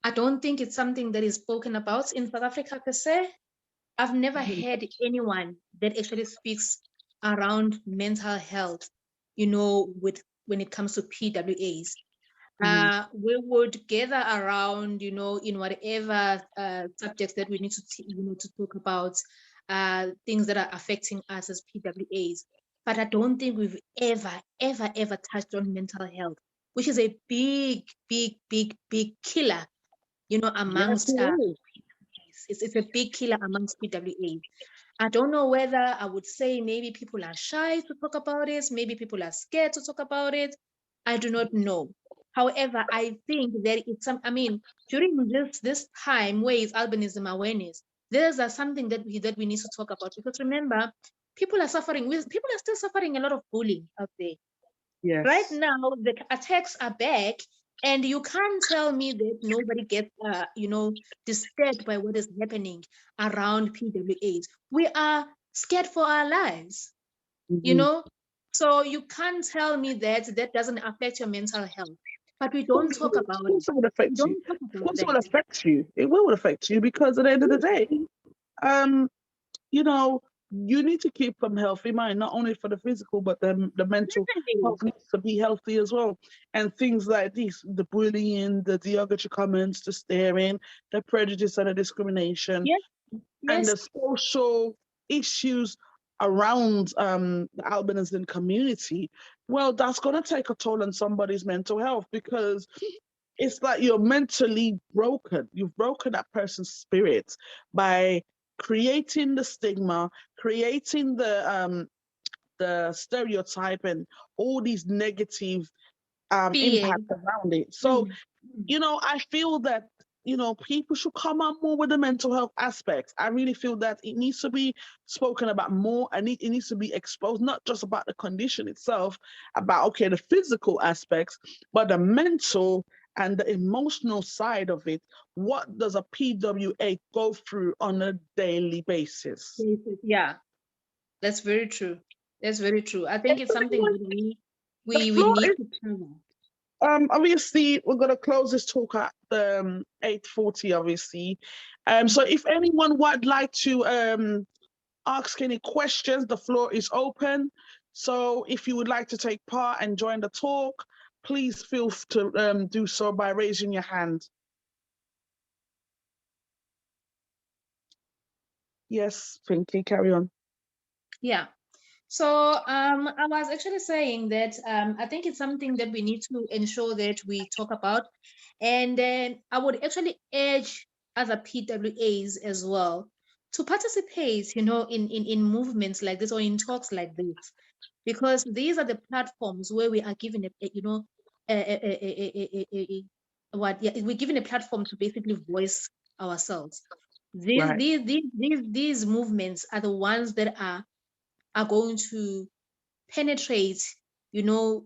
I don't think it's something that is spoken about in South Africa per se. I've never Mhm. heard anyone that actually speaks around mental health, with when it comes to PWAs. Mhm. We would gather around, in whatever subjects that we need to, to talk about, things that are affecting us as PWAs. But I don't think we've ever, ever, ever touched on mental health, which is a big, big, big, big killer, Yes, amongst it is. it's a big killer amongst PWAs. I don't know whether I would say maybe people are shy to talk about it, maybe people are scared to talk about it. I do not know. However, I think that it's some. I mean, during this time where it's albinism awareness, there's something that we need to talk about, because remember, people are suffering. People are still suffering a lot of bullying out there. Right Yes. now, the attacks are back, and you can't tell me that nobody gets, disturbed by what is happening around PWAs. We are scared for our lives, you Mhm. know. So you can't tell me that that doesn't affect your mental health, but we Of course, don't talk of about course it. it would We affect you. don't talk Of about course it that. will affect you. It will affect you because at the end of the day, um, you know, you need to keep them healthy mind, not only for the physical, but the mental Definitely. health needs to be healthy as well. And things like this, the bullying, the derogatory comments, the staring, the prejudice and the discrimination, Yes, and yes, the social issues around the albinism community, well, that's going to take a toll on somebody's mental health because it's like you're mentally broken. You've broken that person's spirit by creating the stigma, creating the stereotype and all these negative fear. impacts around it. So Mm. I feel that, people should come on more with the mental health aspects. I really feel that it needs to be spoken about more and it needs to be exposed, not just about the condition itself, about, okay, the physical aspects, but the mental and the emotional side of it. What does a PWA go through on a daily basis? Yeah, that's very true. That's very true. I think it's something that The we floor need is to cover. obviously we're gonna close this talk at 8:40, obviously. So if anyone would like to ask any questions, the floor is open. So if you would like to take part and join the talk, please feel to do so by raising your hand. Yes, Pinky, carry on. Yeah. So I was actually saying that I think it's something that we need to ensure that we talk about, and then I would actually urge other PWAs as well to participate, in movements like this or in talks like this, because these are the platforms where we are given we're given a platform to basically voice ourselves. These Right. these these these movements are the ones that are going to penetrate, throughout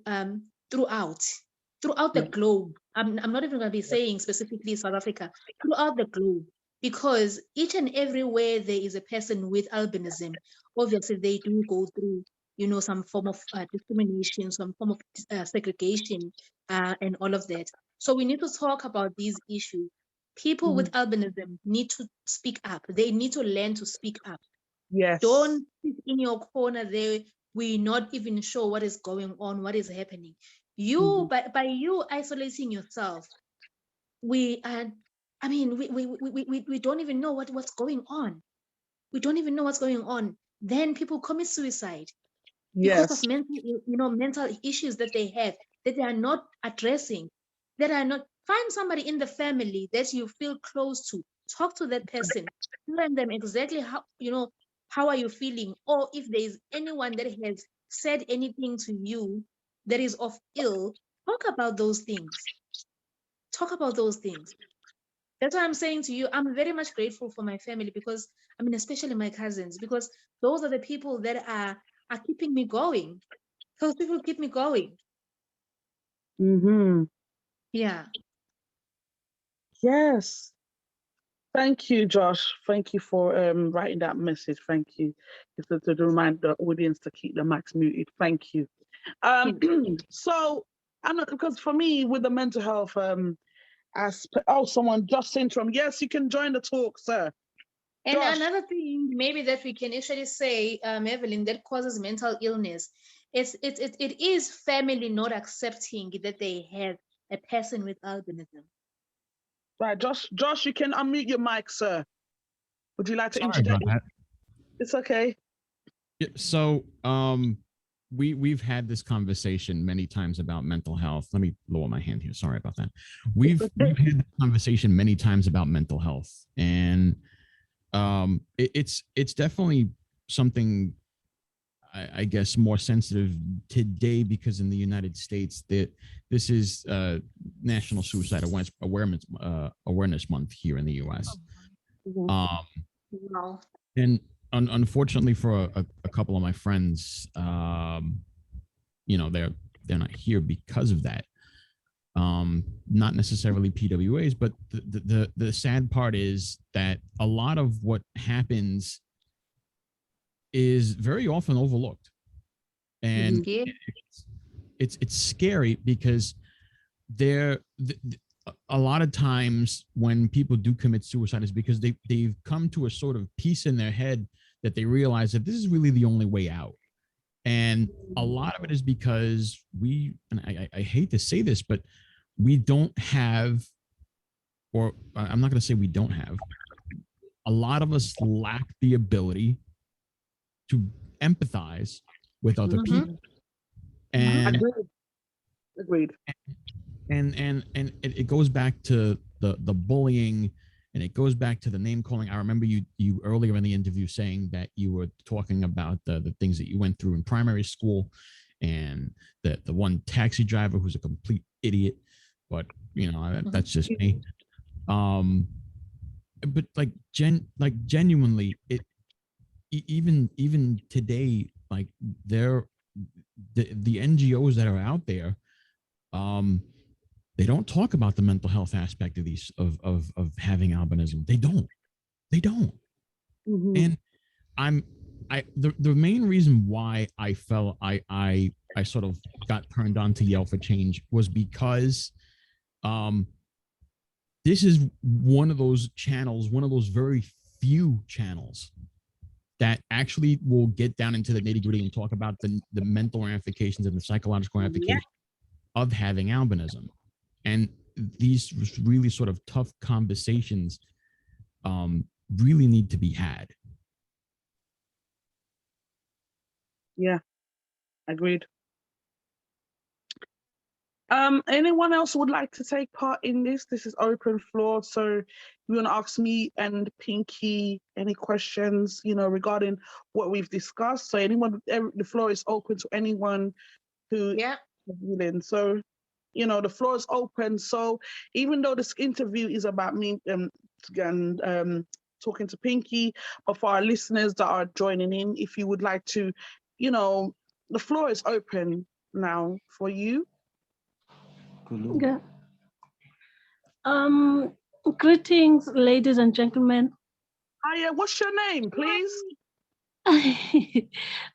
the Yeah. globe. I'm not even going to be saying specifically South Africa, throughout the globe, because each and everywhere there is a person with albinism, obviously they do go through some form of discrimination, some form of segregation, and all of that. So we need to talk about these issues. People with albinism need to speak up. They need to learn to speak up. Yes. Don't sit in your corner there. We're not even sure what is going on, what is happening. You, by you isolating yourself, we don't even know what's going on. We don't even know what's going on. Then people commit suicide because of mental issues that they have, that they are not addressing, that are not. Find somebody in the family that you feel close to. Talk to that person. Learn them exactly how are you feeling, or if there is anyone that has said anything to you that is of ill. Talk about those things. Talk about those things. That's why I'm saying to you, I'm very much grateful for my family, because especially my cousins, because those are the people that are keeping me going. Those people keep me going. Yeah. Yes. Thank you, Josh. Thank you for writing that message. Thank you. It's to remind the audience to keep the mics muted. Thank you. So, I'm not, because for me, with the mental health aspect, someone just syndrome. Yes, you can join the talk, sir. And Josh. another thing maybe that we can actually say, Evelyn, that causes mental illness, it is family not accepting that they have a person with albinism. Right, Josh, you can unmute your mic, sir. Would you like to introduce? It's okay. Yeah, so we've had this conversation many times about mental health. Let me lower my hand here. Sorry about that. We've had this conversation many times about mental health, and it's definitely something I guess more sensitive today, because in the United States that this is National Suicide Awareness Month here in the U.S. Wow. And unfortunately for a couple of my friends, they're not here because of that. Not necessarily PWAs, but the sad part is that a lot of what happens is very often overlooked, and it's scary, because a lot of times when people do commit suicide is because they've come to a sort of peace in their head that they realize that this is really the only way out. And a lot of it is because I hate to say this, but we don't have, or I'm not going to say we don't have, a lot of us lack the ability to empathize with other people. And agreed. And it goes back to the bullying, and it goes back to the name calling. I remember you earlier in the interview saying that you were talking about the things that you went through in primary school, and the one taxi driver who's a complete idiot, but that's just me. But genuinely, it even today, like the NGOs that are out there, they don't talk about the mental health aspect of these of having albinism. They don't. And the main reason why I felt I sort of got turned on to Yell for Change was because this is one of those channels, one of those very few channels that actually will get down into the nitty-gritty and talk about the mental ramifications and the psychological ramifications of having albinism. And these really sort of tough conversations really need to be had. Yeah, agreed. Anyone else would like to take part in this? This is open floor. So if you want to ask me and Pinky any questions, regarding what we've discussed. So anyone, the floor is open to anyone who is willing. So, the floor is open. So even though this interview is about me talking to Pinky, but for our listeners that are joining in, if you would like to, the floor is open now for you. Yeah. Greetings, ladies and gentlemen. Hiya, what's your name, please?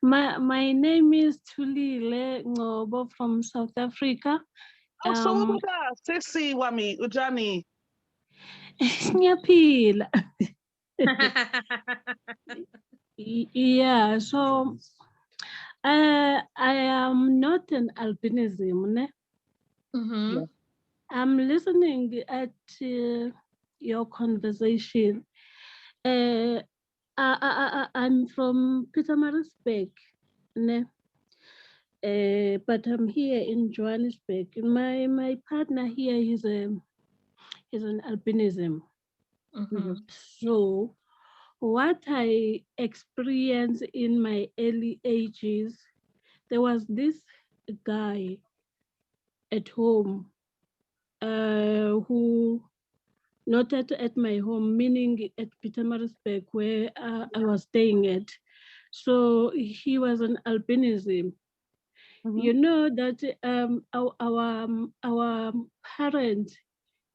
My name is Tulile Ngobo from South Africa. Oh, so what about Sissy Wami Ujani? Ngiyaphila. Yeah, so I am not an albinism. Ne? Mhm. Yeah. I'm listening at your conversation. I'm from Pietermaritzburg, ne? But I'm here in Johannesburg. My partner here is an albinism. Mhm. So what I experienced in my early ages, there was this guy at home who, not at my home, meaning at Pietermaritzburg where I was staying at. So he was an albinism. You know that our parents,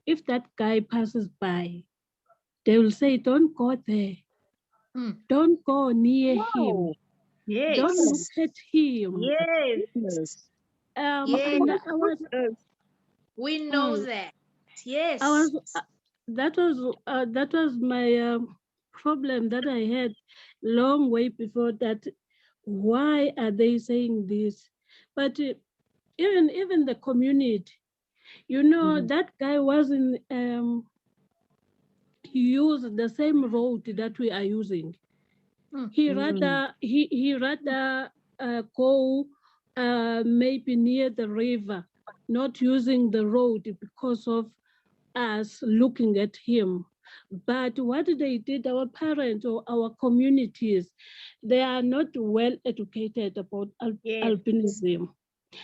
if that guy passes by, they will say, "Don't go there. Mm. Don't go near him. Wow. Don't look Yes. at him." Yes. Yes. Yes. And I was, We know mm, that. I Yes. was that was my problem that I had long way before that. Why are they saying this? But even the community, you know, that guy wasn't use the same road that we are using. Mm. He rather go maybe near the river, not using the road because of us looking at him. But what they did, our parents or our communities, they are not well educated about Yes. albinism,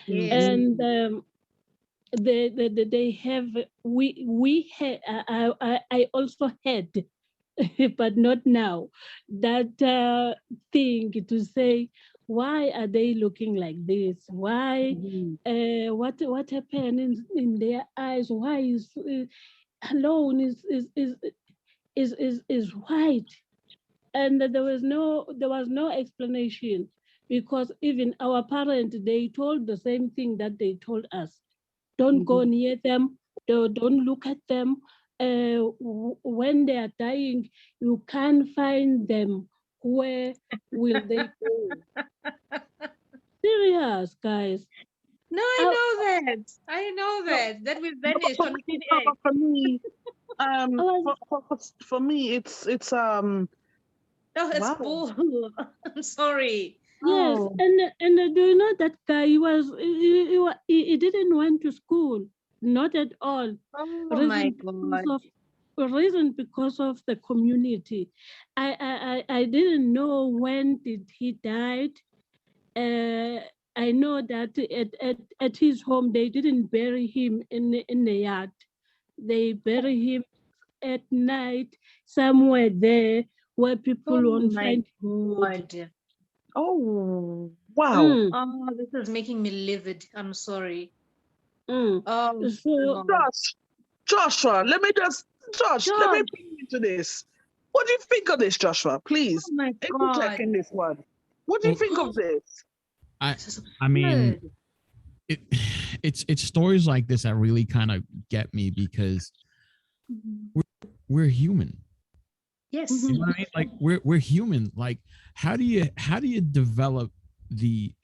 Yes. and they have I also had but not now that thing to say, why are they looking like this? Why what happened in their eyes? Why is alone is white? And there was no explanation, because even our parents, they told the same thing that they told us. Don't go near them. Don't look at them. When they are dying, you can't find them. Where will they go? Serious, guys. No, I know that. I know No, that. That will no, vanish but on thin no, air. but for me, I was, for me, it's No, it's wow. bull. I'm sorry. yes, Oh. and do you know that guy? He didn't went to school, not at all. Oh my Reason because God. of the community. I didn't know when did he died. I know that at his home they didn't bury him in the yard. They bury him at night somewhere there where people Oh won't my find him. God. Oh, wow. Mm, Oh, this is making me livid. I'm sorry. mm. Oh So God. Joshua, let me bring George. you into this. What do you think of this, Joshua? Please, Oh my interject God. in this one. What do you Well, think of this? This is I mean, good. it's stories like this that really kind of get me, because Mhm. we're human. Yes. You know what I mean? Like we're human. Like how do you develop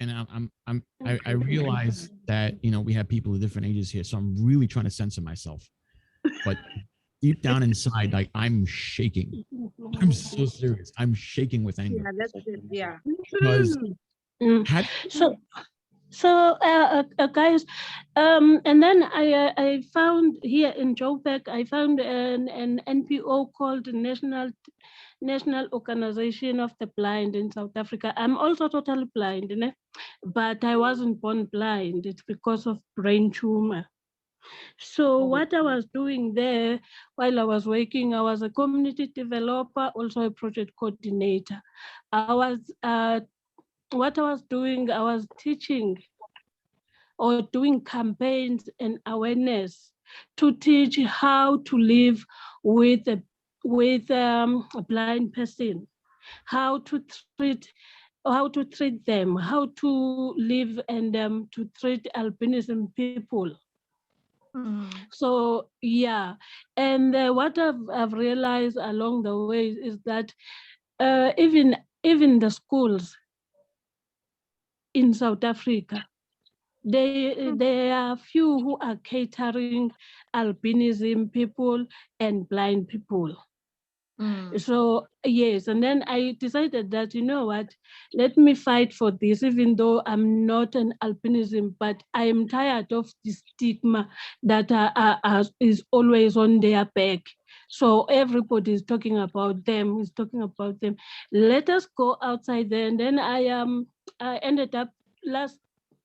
and I realize that, you know, we have people of different ages here, so I'm really trying to censor myself. But deep down inside, like I'm shaking. I'm so serious. I'm shaking with anger. Yeah, that's it. Yeah. Because mm. how So, guys, and then I found here in Joburg, I found an NPO called National Organization of the Blind in South Africa. I'm also totally blind, né? But I wasn't born blind. It's because of brain tumor. So what I was doing there while I was working, I was a community developer, also a project coordinator. What I was doing, I was teaching or doing campaigns and awareness to teach how to live with a blind person. how to treat them, how to live and to treat albinism people. So yeah, and what I've realized along the way is that even the schools in South Africa, there are few who are catering albinism people and blind people. So yes, and then I decided that, you know what, let me fight for this, even though I'm not an albinism, but I am tired of the stigma that is always on their back. So everybody is talking about them, Let us go outside there. And then I ended up last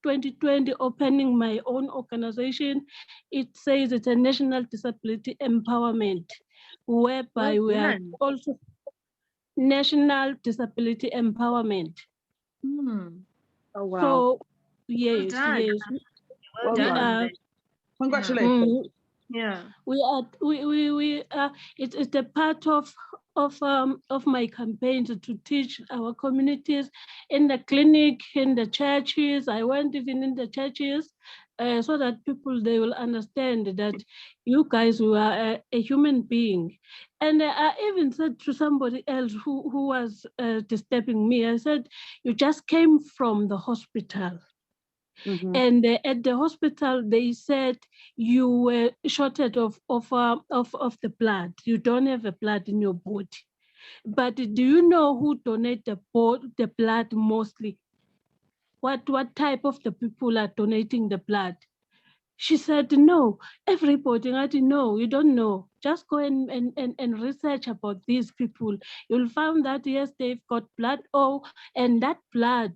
2020 opening my own organization. It says it's a national disability empowerment, whereby we are also national disability empowerment. Oh wow. So yes, yes. Well done. Congratulations. Yeah. We it's a part of my campaign to teach our communities in the clinic, in the churches. I went even in the churches so that people, they will understand that you guys were a human being. And I even said to somebody else who was disturbing me, I said, you just came from the hospital. And at the hospital, they said you were shorted of the blood. You don't have a blood in your body. But do you know who donate the blood mostly? What type of the people are donating the blood? She said, no, everybody. I didn't know. You don't know. Just go and research about these people. You'll find that, yes, they've got blood. Oh, and that blood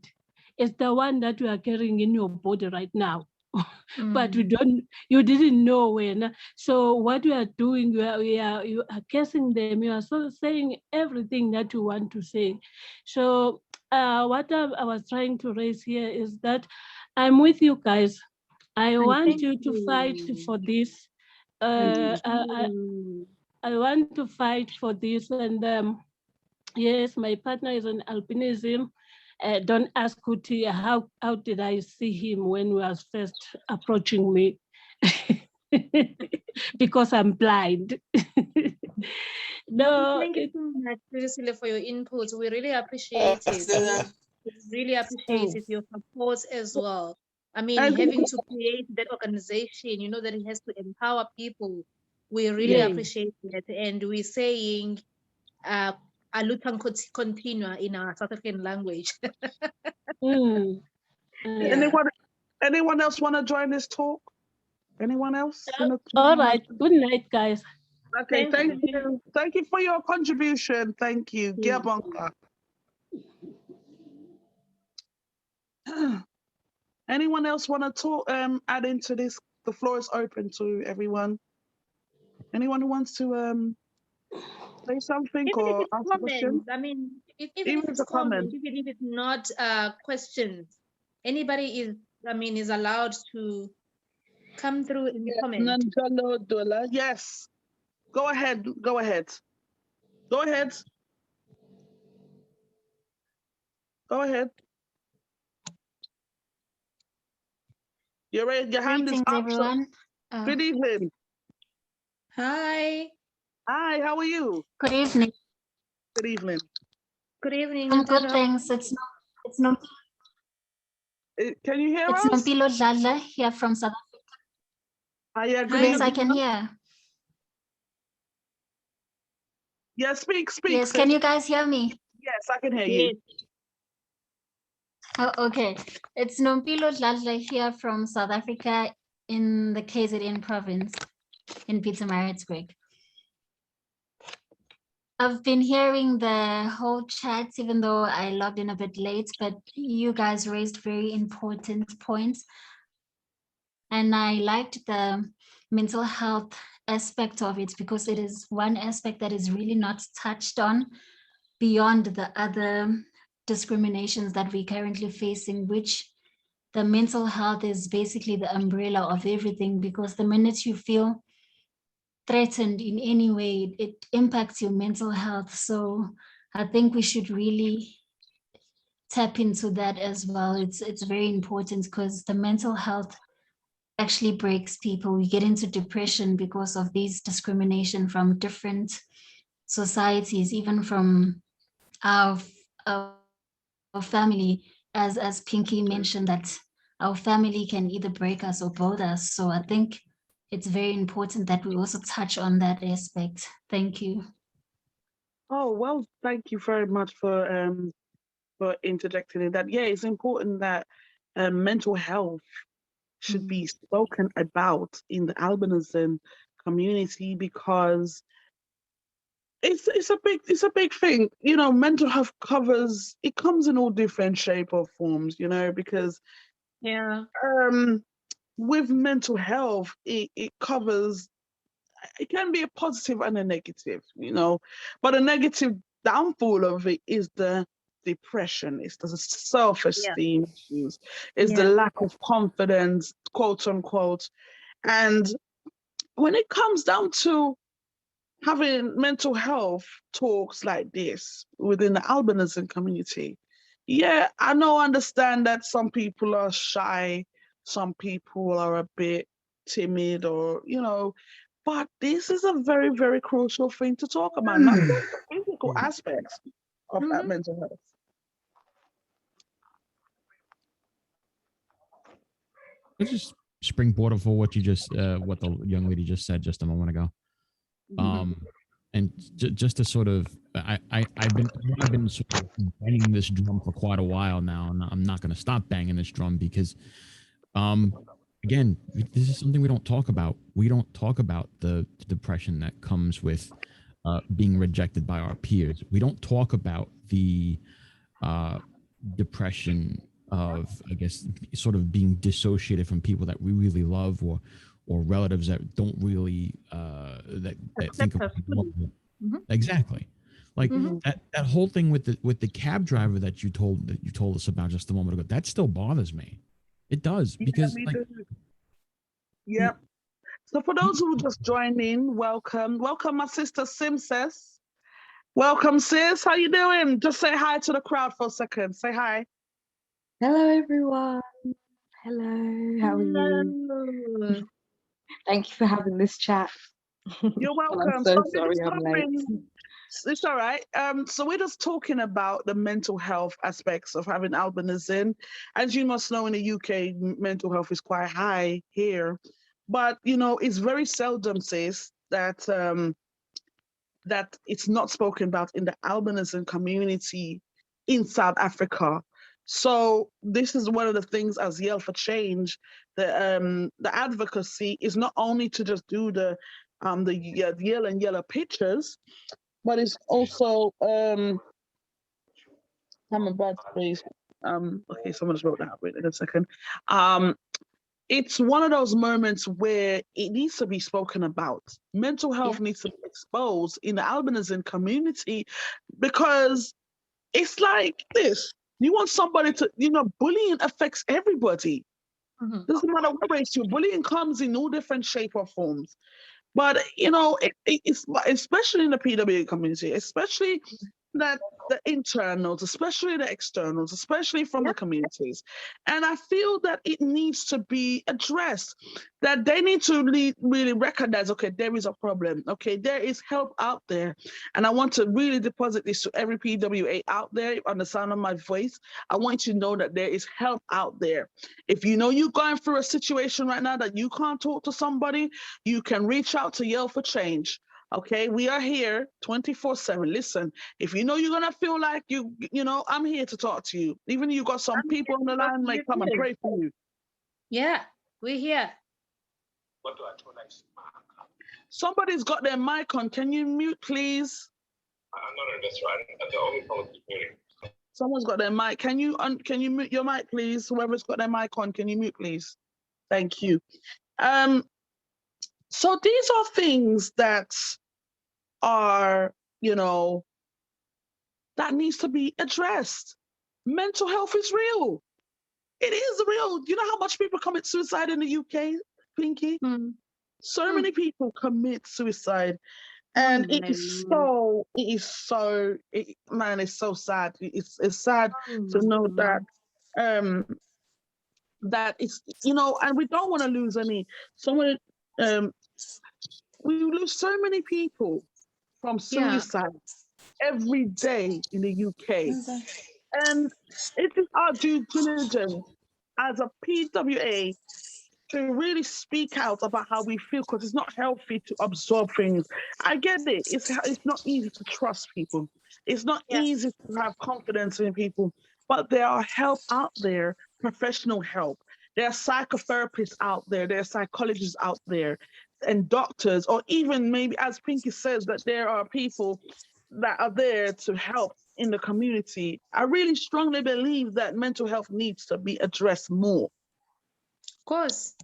is the one that we are carrying in your body right now. But you didn't know when. So what we are doing, you are cursing them. You are so saying everything that you want to say. So what I was trying to raise here is that I'm with you guys. I want you to fight for this. I want to fight for this. And yes, my partner is on albinism. Don't ask Kuti how did I see him when he was first approaching me. Because I'm blind. No, thank you so much, Priscilla, for your input. We really appreciate it. We really appreciate it, your support as well. I mean, having to create that organization, you know, that it has to empower people. We really appreciate that. And we're saying, Alutang continua in our South African language. Anyone else want to join this talk? Anyone else? All right. Good night, guys. Okay, thank you. Thank you for your contribution. Thank you. Giabonka. Anyone else want to talk, add into this? The floor is open to everyone. Anyone who wants to say something Even or if it's ask a question? comments, I mean, even if it's comments, even if it's not questions, anybody is allowed to come through in the comment. Yes. Go ahead. Go ahead. Go ahead. Go ahead. Your hand is up. Everyone. Good evening. Hi. Hi, how are you? Good evening. Good evening. Good evening. I'm good, thanks. It's no. Can you hear us? It's Nompilo Dladla here from South Africa. Yes, I can hear. Yeah, speak. Yes, can you guys hear me? Yes, I can hear you. Oh, okay. It's Nompilo Dladla here from South Africa in the KZN province in Pietermaritzburg. I've been hearing the whole chat, even though I logged in a bit late, but you guys raised very important points. And I liked the mental health aspect of it because it is one aspect that is really not touched on beyond the other discriminations that we're currently facing, which the mental health is basically the umbrella of everything, because the minute you feel threatened in any way, it impacts your mental health. So I think we should really tap into that as well. It's very important because the mental health actually breaks people. We get into depression because of these discrimination from different societies, even from our, our family, as Pinky mentioned, that our family can either break us or build us. So I think it's very important that we also touch on that aspect. Thank you. Oh, well, thank you very much for interjecting in that. Yeah, it's important that mental health should be spoken about in the albinism community, because it's a big thing. You know, mental health comes in all different shape or forms, you know, because Yeah. with mental health, it covers, it can be a positive and a negative, you know, but a negative downfall of it is the depression, it's the self-esteem issues, it's the Yeah. lack of confidence, quote unquote. And when it comes down to having mental health talks like this within the albinism community, yeah, I know, understand that some people are shy, some people are a bit timid, or, you know, but this is a very, very crucial thing to talk about, not just the physical aspects of that mental health. Let's just springboard for what you just, what the young lady just said just a moment ago. And just to sort of, I've been sort of banging this drum for quite a while now, and I'm not going to stop banging this drum because, again, this is something we don't talk about. We don't talk about the depression that comes with being rejected by our peers. We don't talk about the depression of, I guess, sort of being dissociated from people that we really love, or relatives that don't really that think of exactly, like that whole thing with the cab driver that you told us about just a moment ago. That still bothers me. It does, because yeah. So for those who just joined in, welcome my sister Simses. Welcome, sis. How you doing? Just say hi to the crowd for a second. Say hi. Hello, everyone. Hello, how are you? Thank you for having this chat. You're welcome. I'm so we're sorry just I'm late. It's all right. So we're just talking about the mental health aspects of having albinism. As you must know, in the UK, mental health is quite high here, but you know, it's very seldom, sis, that that it's not spoken about in the albinism community in South Africa. So this is one of the things as Yell for Change, the advocacy is not only to just do the yellow pictures, but it's also I'm a bad space. Okay, someone just wrote that. Wait a second. It's one of those moments where it needs to be spoken about. Mental health needs to be exposed in the albinism community, because it's like this. You want somebody to, you know, bullying affects everybody. Doesn't matter what race you're, bullying comes in all different shape or forms. But, you know, it's especially in the PWA community, especially that the internals, especially the externals, especially from the communities. And I feel that it needs to be addressed, that they need to really recognize, okay, there is a problem. Okay, there is help out there. And I want to really deposit this to every PWA out there on the sound of my voice. I want you to know that there is help out there. If you know you're going through a situation right now that you can't talk to somebody, you can reach out to Yell for Change. Okay, we are here 24/7. Listen, if you know you're gonna feel like you know, I'm here to talk to you. Even you got some people on the line, may come and pray for you. Yeah, we're here. Somebody's got their mic on. Can you mute, please? I'm not an investor. I'm the only problem with muting. Someone's got their mic. Can you mute your mic, please? Whoever's got their mic on, can you mute, please? Thank you. So these are things that are, you know, that needs to be addressed. Mental health is real. It is real. You know how much people commit suicide in the UK, Pinky? So many people commit suicide. And my Lord. man, it's so sad. It's sad to know that um that it's, you know, and we don't want to lose any. Someone, we lose so many people from Yeah, suicide every day in the UK, and it is our due diligence as a PWA to really speak out about how we feel, because it's not healthy to absorb things. I get it. It's not easy to trust people. It's not yeah, easy to have confidence in people. But there are help out there, professional help. There are psychotherapists out there. There are psychologists out there, and doctors, or even maybe, as Pinky says, that there are people that are there to help in the community. I really strongly believe that mental health needs to be addressed more. of course,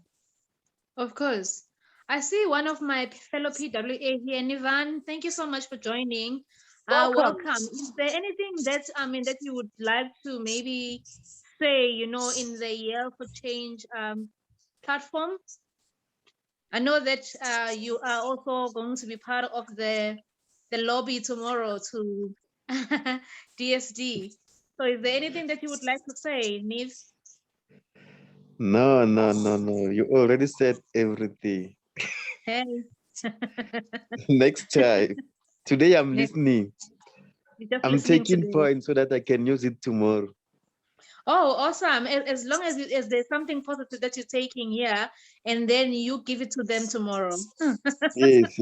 of course. I see one of my fellow PWA here, Nivan. Thank you so much for joining. Welcome. Welcome. Is there anything that that you would like to maybe say, you know, in the Yell for Change platform? I know that you are also going to be part of the lobby tomorrow to DSD. So is there anything that you would like to say, Niv? No. You already said everything. Hey. Next time. Today I'm Next, listening. you're just I'm listening taking today. points so that I can use it tomorrow. Oh, awesome. As long as, as there's something positive that you're taking here, and then you give it to them tomorrow. Yes.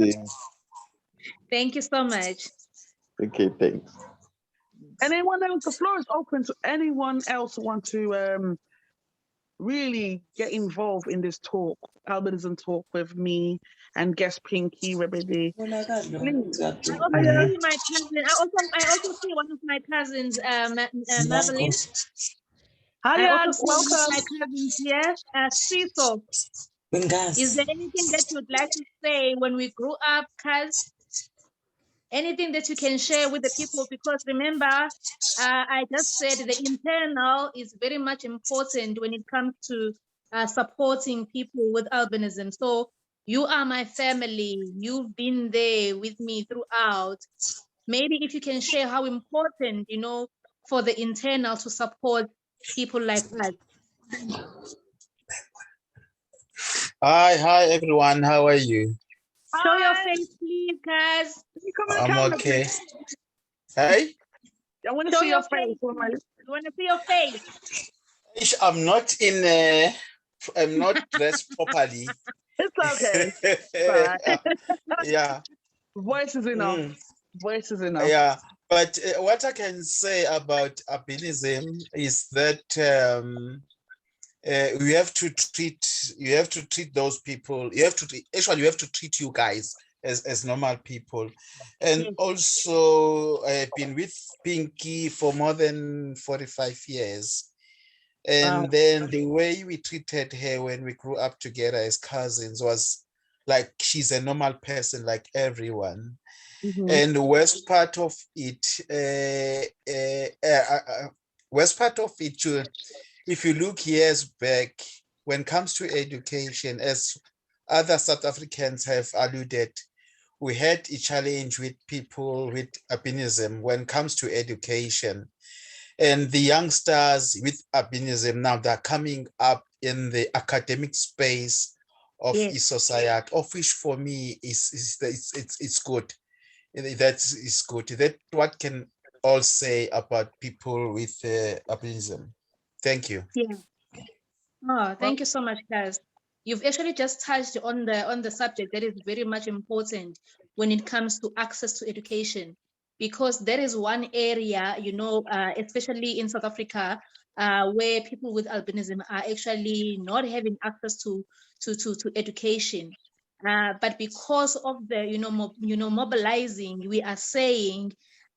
Thank you so much. Okay, thanks. Anyone else? The floor is open to anyone else who want to really get involved in this talk, albinism talk with me and guest Pinky Radebe. Please. I also see my cousin. I also see one of my cousins, Madeline. I also Hiya, see one of my welcome. cousins here, Cecil. Is there anything that you'd like to say when we grew up, cuz? Anything that you can share with the people? Because remember, I just said the internal is very much important when it comes to supporting people with albinism. So you are my family. You've been there with me throughout. Maybe if you can share how important, you know, for the internal to support people like us. Hi everyone. How are you? Show your Hi. face, please, guys. Can you come on I'm camera, okay. please? Hey, I want to Show see your your face. face. You want to see your face? I'm not I'm not dressed properly. It's okay. It's all right. Yeah. Voice is enough. Voice is enough. Yeah. But what I can say about albinism is that you have to treat those people. You have to treat you guys as normal people. And also I've been with Pinky for more than 45 years. And then the way we treated her when we grew up together as cousins was like she's a normal person like everyone. And the worst part of it, if you look years back, when it comes to education, as other South Africans have alluded, we had a challenge with people with albinism when it comes to education. And the youngsters with albinism now, they're coming up in the academic space of society, of which for me it's good. That is good. That what can all say about people with albinism. Thank you. Yeah. Oh, thank you so much, guys. You've actually just touched on the subject that is very much important when it comes to access to education, because there is one area, you know, especially in South Africa, where people with albinism are actually not having access to education. But because of the, you know, mobilizing, we are saying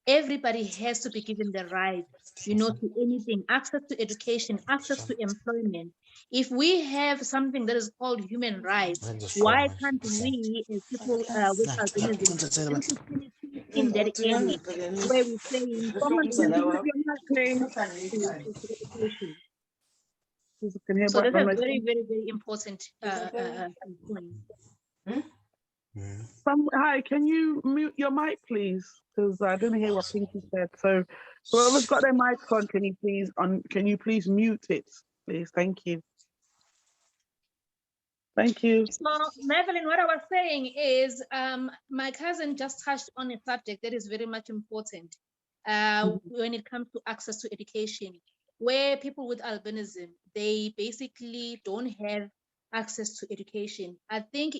everybody has to be given the right, you know, to anything, access to education, access to employment. If we have something that is called human rights, why can't we, as people with albinism, simply in that area where we're saying someone can use your claim to education? So that's a very, very, very important point. Hi, can you mute your mic, please? Because I didn't hear what Pinky said. So whoever's got their mic on, can you please mute it, please? Thank you. Thank you. So, Madeline, what I was saying is, my cousin just touched on a subject that is very much important when it comes to access to education, where people with albinism, they basically don't have access to education. I think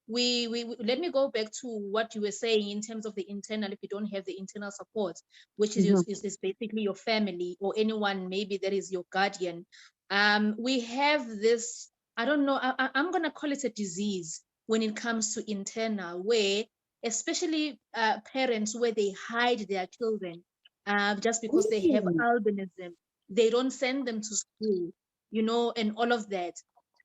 we let me go back to what you were saying in terms of the internal. If you don't have the internal support, which is basically your family or anyone maybe that is your guardian, we have this, I don't know, I'm going to call it a disease when it comes to internal, where especially parents, where they hide their children just because they have albinism. They don't send them to school, you know, and all of that.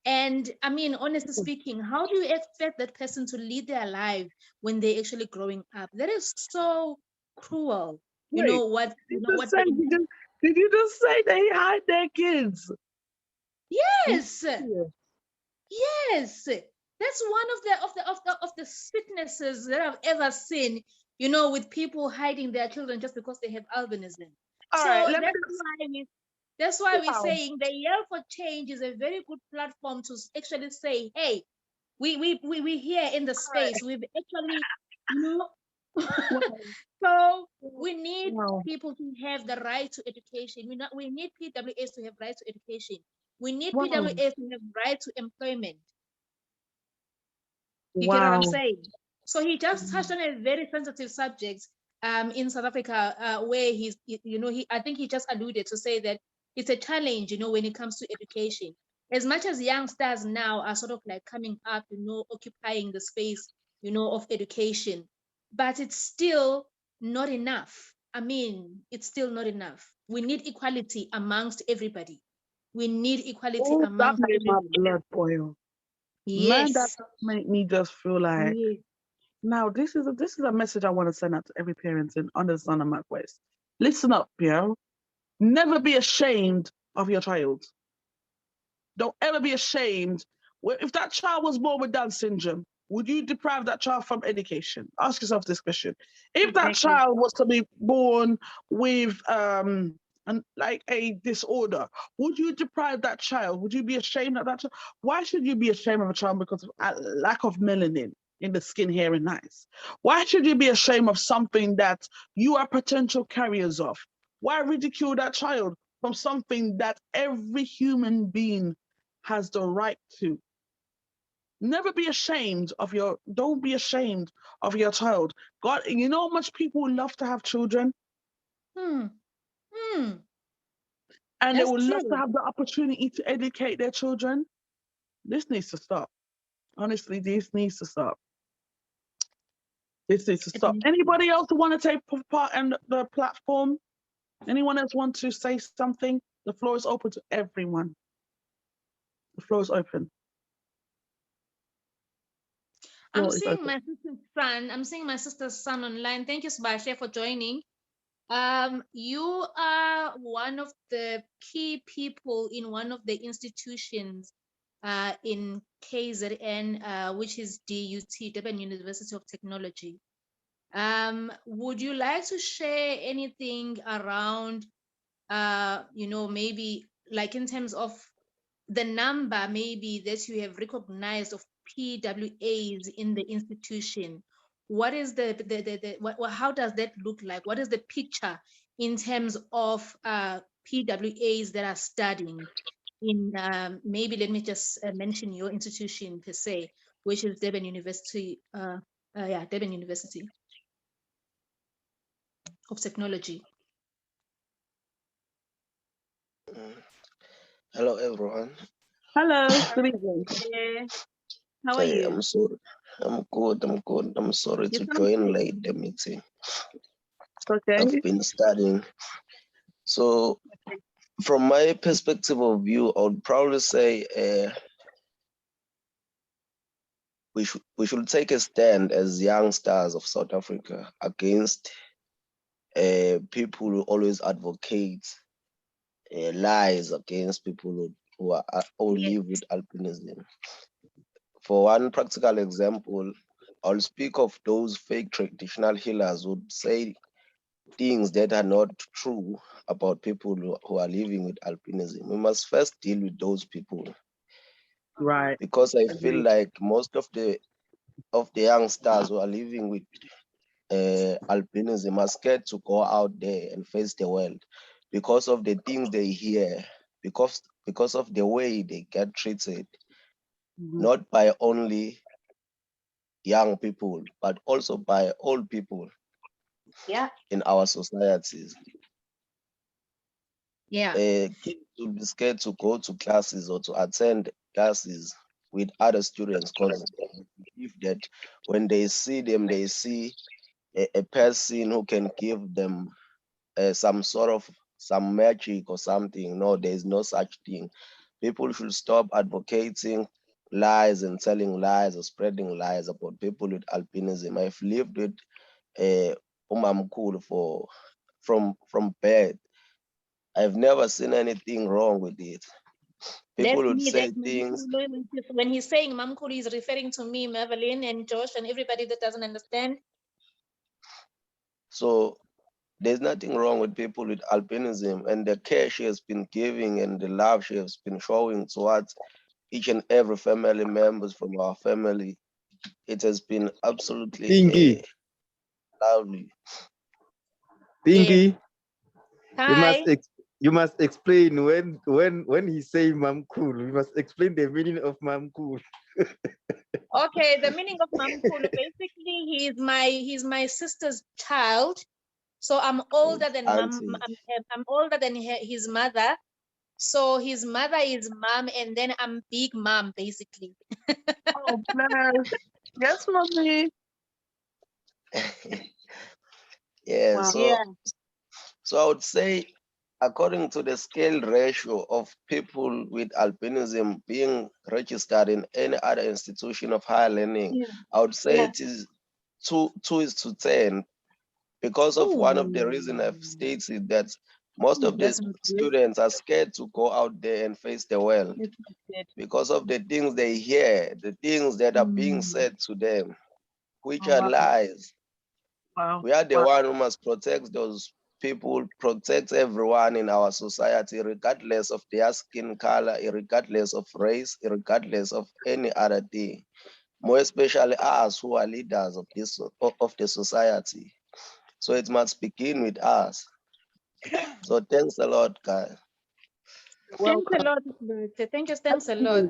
And I mean, honestly speaking, how do you expect that person to lead their life when they're actually growing up? That is so cruel. You Wait, know what? You know what? Did you just say they hide their kids? Yes. Yes, that's one of the sicknesses that I've ever seen, you know, with people hiding their children just because they have albinism. All So right, that's why we're Wow. saying the Yell for Change is a very good platform to actually say, hey, we here in the space. We've actually, you know, so we need people to have the right to education. We need PWAs to have right to education. We need PWAs to have right to employment. You get what I'm saying? So he just touched on a very sensitive subject in South Africa, where I think he just alluded to say that it's a challenge, you know, when it comes to education. As much as youngsters now are sort of like coming up, you know, occupying the space, you know, of education, but it's still not enough. I mean, it's still not enough. We need equality amongst everybody. We need equality amongst that made my everybody. blood boil. Yes. Man, that made me just feel like, Yes. now this is a message I want to send out to every parent in under the sun of my voice. Listen up, yo. Never be ashamed of your child. Don't ever be ashamed. If that child was born with Down syndrome, would you deprive that child from education? Ask yourself this question. If that child was to be born with like a disorder, would you deprive that child? Would you be ashamed of that child? Why should you be ashamed of a child because of a lack of melanin in the skin, hair, and eyes? Why should you be ashamed of something that you are potential carriers of? Why ridicule that child from something that every human being has the right to? Never be ashamed of don't be ashamed of your child. God, you know how much people love to have children? And they would love to have the opportunity to educate their children. This needs to stop. Honestly, this needs to stop. This needs to stop. Anybody else want to take part in the platform? Anyone else want to say something? The floor is open to everyone. The floor is open. I'm seeing my sister's son. I'm seeing my sister's son online. Thank you, Subashe, for joining. You are one of the key people in one of the institutions in KZN, which is DUT, Durban University of Technology. Would you like to share anything around, you know, maybe like in terms of the number maybe that you have recognized of PWAs in the institution? What is how does that look like? What is the picture in terms of PWAs that are studying in maybe let me just mention your institution per se, which is Durban University, Durban University of Technology. Hello, everyone. Hello, good evening. How are you? I'm sorry. I'm good. I'm sorry to join late the meeting. Okay. I've been studying. So, from my perspective of view, I would probably say we should take a stand as young stars of South Africa against people who always advocate lies against people who live with albinism. For one practical example, I'll speak of those fake traditional healers who say things that are not true about people who are living with albinism. We must first deal with those people, Right. because I feel Agreed. like most of the youngsters who are living with albinism are scared to go out there and face the world because of the things they hear, because of the way they get treated, Mhm. not by only young people, but also by old people Yeah. in our societies. Yeah. Kids will be scared to go to classes or to attend classes with other students because they believe that when they see them, they see a person who can give them some magic or something. No, there is no such thing. People should stop advocating lies and telling lies or spreading lies about people with albinism. I've lived with Umamkul from birth. I've never seen anything wrong with it. People That's would me. say That's things. when he's saying Mamkulu, he's referring to me, Madeline, and Josh, and everybody that doesn't understand. So there's nothing wrong with people with albinism, and the care she has been giving and the love she has been showing towards each and every family members from our family. It has been absolutely Pinky, lovely. Pinky, you Hi. you must explain when he say Mam Cool. You must explain the meaning of Mam Cool. Okay, the meaning of Mamkulu, basically, he's my sister's child. So I'm older than Auntie. I'm older than his mother. So his mother is mom, and then I'm big mom, basically. Oh, bless. Yes, mommy. Yeah, Wow. Yeah. so I would say, according to the scale ratio of people with albinism being registered in any other institution of higher learning, Yeah. I would say Yeah. it is 2:10, because of one of the reasons I've stated that most of the That's not good. students are scared to go out there and face the world That's not good. because of the things they hear, the things that are being said to them, which are lies. Wow. We are the one who must protect those people, protect everyone in our society, regardless of their skin color, regardless of race, regardless of any other thing. More especially us who are leaders of the society. So it must begin with us. So thanks a lot, guys. Thanks a Welcome. lot, Luther. Thanks a lot.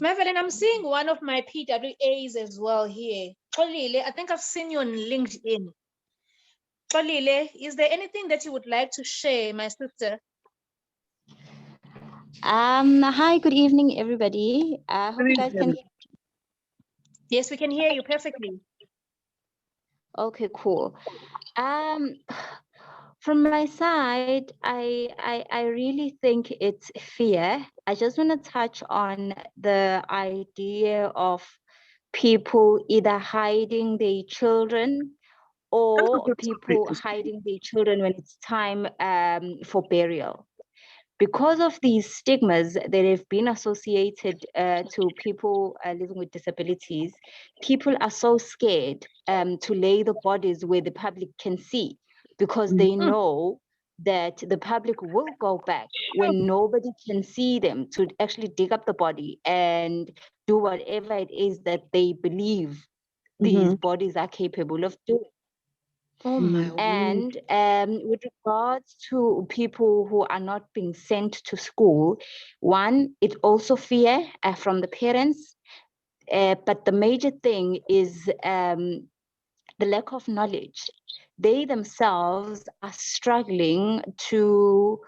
Madeline, I'm seeing one of my PWAs as well here. Xolile, I think I've seen you on LinkedIn. Xolile, is there anything that you would like to share, my sister? Hi, good evening, everybody. I hope you guys can hear. Yes, we can hear you perfectly. Okay, cool. From my side, I really think it's fear. I just want to touch on the idea of people either hiding their children or people hiding their children when it's time for burial. Because of these stigmas that have been associated to people living with disabilities, people are so scared to lay the bodies where the public can see, because they know that the public will go back when nobody can see them to actually dig up the body and do whatever it is that they believe these bodies are capable of doing. Oh my And with regards to people who are not being sent to school, one, it also fear from the parents, but the major thing is the lack of knowledge. They themselves are struggling to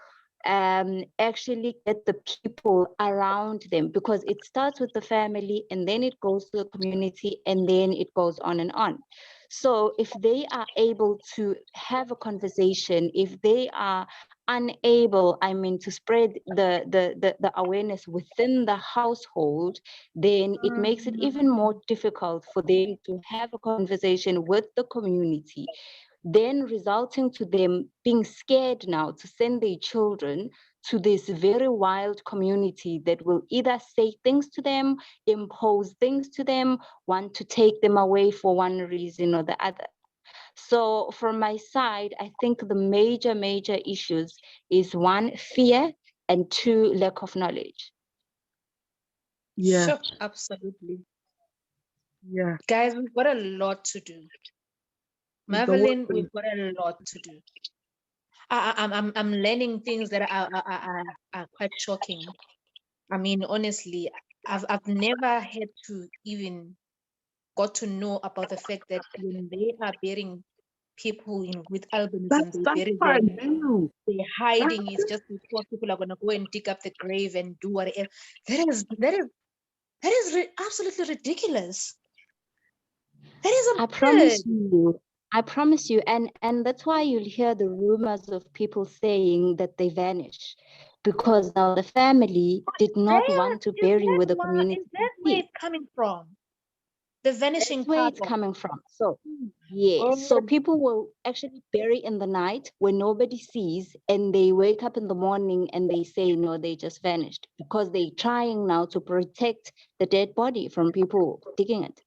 actually get the people around them, because it starts with the family and then it goes to the community and then it goes on and on. So if they are able to have a conversation, if they are unable, to spread the awareness within the household, then it makes it even more difficult for them to have a conversation with the community, then resulting to them being scared now to send their children to this very wild community that will either say things to them, impose things to them, want to take them away for one reason or the other. So from my side, I think the major issues is one, fear, and two, lack of knowledge. Yeah. Sure, absolutely. Yeah. Guys, we've got a lot to do. Marvelyn, we've got a lot to do. I'm learning things that are quite shocking. I mean, honestly, I've never had to even got to know about the fact that when they are burying people with albinism, they bury them. They're hiding. It's just because people are gonna go and dig up the grave and do whatever. That is absolutely ridiculous. That is absurd. I promise you, and that's why you'll hear the rumors of people saying that they vanish, because now the family did not want to bury with the community. Is that where it's coming from? The vanishing That's where it's coming from. So yes, so people will actually bury in the night when nobody sees, and they wake up in the morning and they say no, they just vanished, because they're trying now to protect the dead body from people digging it.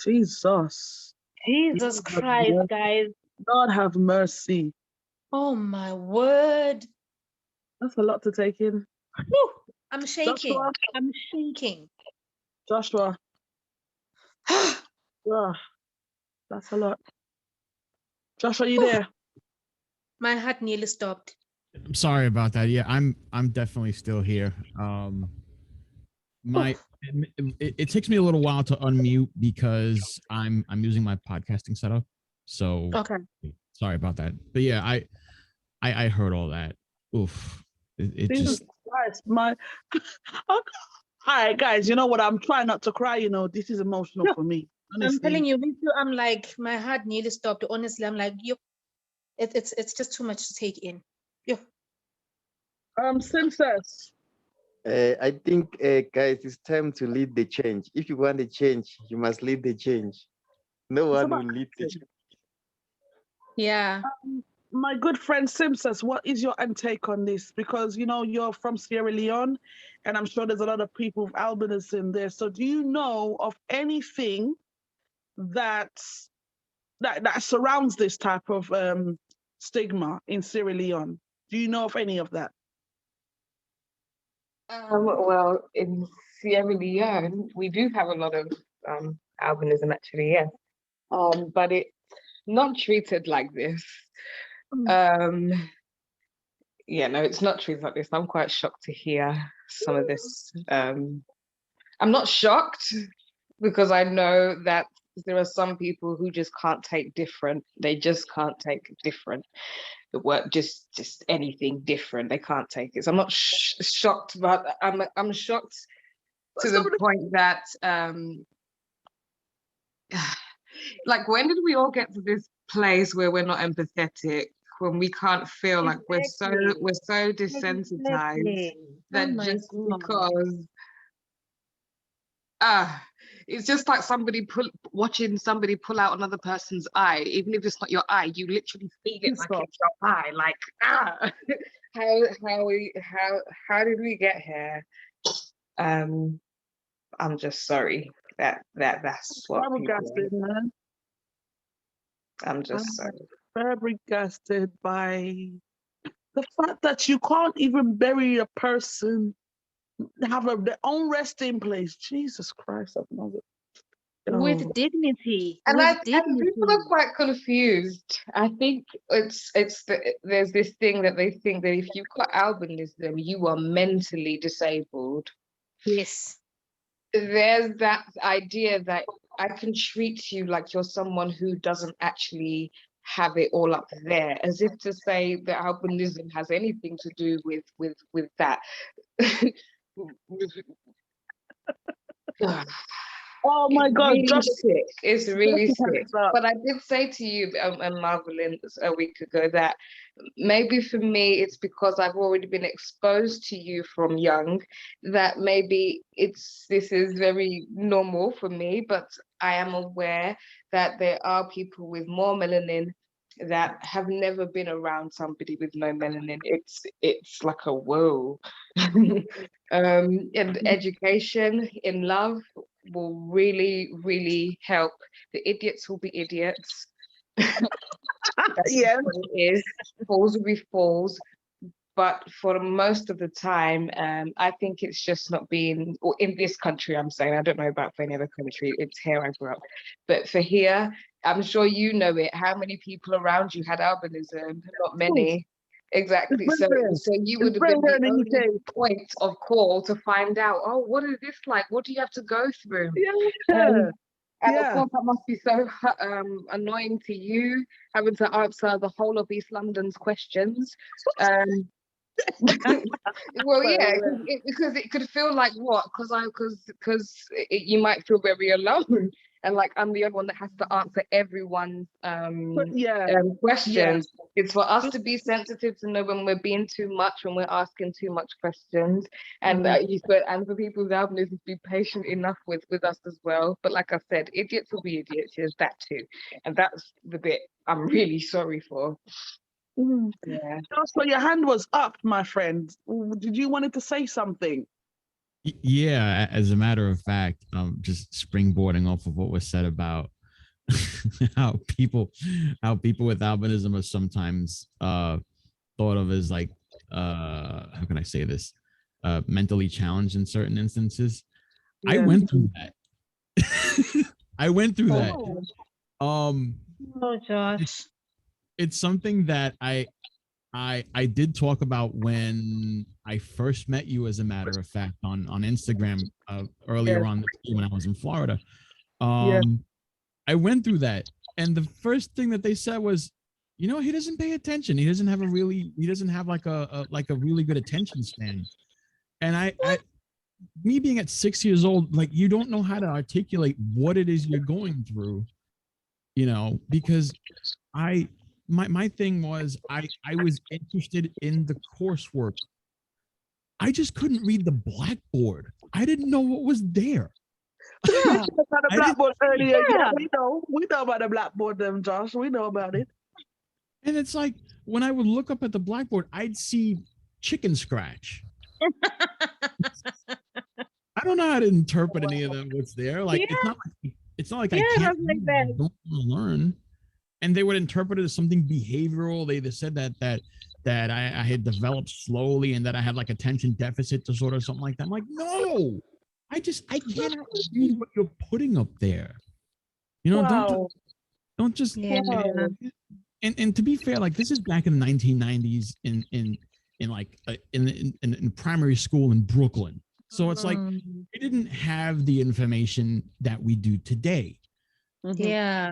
Jesus Christ, guys. God have mercy. Oh my word. That's a lot to take in. Whew, I'm shaking. Joshua? I'm shaking. Joshua. That's a lot. Joshua, you there? My heart nearly stopped. I'm sorry about that. Yeah, I'm definitely still here. It takes me a little while to unmute because I'm using my podcasting setup. So okay. Sorry about that. But yeah, I heard all that. Oof. It Jesus just Christ, all right, guys, you know what? I'm trying not to cry, you know. This is emotional for me. Honestly. I'm telling you, me too. I'm like, my heart nearly stopped. Honestly, I'm like, yo, it's just too much to take in. Yo. Princess. I think, guys, it's time to lead the change. If you want the change, you must lead the change. No one will lead the change. Yeah. My good friend Simpsons, what is your take on this? Because, you know, you're from Sierra Leone, and I'm sure there's a lot of people with albinism there. So do you know of anything that surrounds this type of stigma in Sierra Leone? Do you know of any of that? Well, in Sierra Leone, we do have a lot of albinism, actually, yes. But it's not treated like this. Yeah, no, it's not treated like this. I'm quite shocked to hear some of this. I'm not shocked because I know that there are some people who just can't take different. They just can't take different. The work, just anything different. They can't take it. So I'm not shocked, but I'm shocked to the point that like, when did we all get to this place where we're not empathetic, when we can't feel like we're so desensitized that just because it's just like watching somebody pull out another person's eye, even if it's not your eye, you literally feel it like it's your eye, like how did we get here? I'm just sorry that's what Flabbergasted, man. I'm just sorry. Flabbergasted by the fact that you can't even bury a person, have their own resting place. Jesus Christ, I've never. With dignity. And people are quite confused. I think there's this thing that they think that if you've got albinism, you are mentally disabled. Yes. There's that idea that I can treat you like you're someone who doesn't actually have it all up there, as if to say that albinism has anything to do with that. Oh my God, really sick. It's really sick. But I did say to you and Marvelyn a week ago that maybe for me it's because I've already been exposed to you from young, that maybe this is very normal for me, but I am aware that there are people with more melanin that have never been around somebody with no melanin. It's like a whoa. And education in love will really, really help. The idiots will be idiots. That's Yeah. what it is. Fools will be fools. But for most of the time, I think it's just not being, or in this country, I'm saying, I don't know about for any other country, it's here I grew up. But for here, I'm sure you know it. How many people around you had albinism? Not many. Exactly. So you would have been the only point of call to find out, oh, what is this like? What do you have to go through? Yeah. And of course, that must be so annoying to you, having to answer the whole of East London's questions. Well, yeah, because it could feel like what? Because you might feel very alone, and like I'm the only one that has to answer everyone's questions. It's for us to be sensitive to know when we're being too much, when we're asking too much questions, and and for people with albinism to be patient enough with us as well. But like I said, idiots will be idiots. There's that too, and that's the bit I'm really sorry for. Yeah. So your hand was up, my friend. Did you wanted to say something? Yeah, as a matter of fact, just springboarding off of what was said about how people with albinism are sometimes thought of as like how can I say this, mentally challenged in certain instances. I went through that. I went through that. Oh, Josh. It's something that I did talk about when I first met you, as a matter of fact, on Instagram earlier on this year when I was in Florida. I went through that, and the first thing that they said was, you know, he doesn't pay attention. He doesn't have like a really good attention span. And I me being at 6 years old, like, you don't know how to articulate what it is you're going through, you know, because my thing was I was interested in the coursework. I just couldn't read the blackboard. I didn't know what was there. Yeah, about the blackboard earlier. Yeah, we know about the blackboard, Josh. We know about it. And it's like when I would look up at the blackboard, I'd see chicken scratch. I don't know how to interpret any of them. What's there? Like it's not like I can't don't learn. And they would interpret it as something behavioral. They said that I had developed slowly and that I had like attention deficit disorder or something like that. I'm like, no, I cannot read what you're putting up there. You know, don't just. And to be fair, like, this is back in the 1990s in primary school in Brooklyn. So it's like we didn't have the information that we do today. Yeah.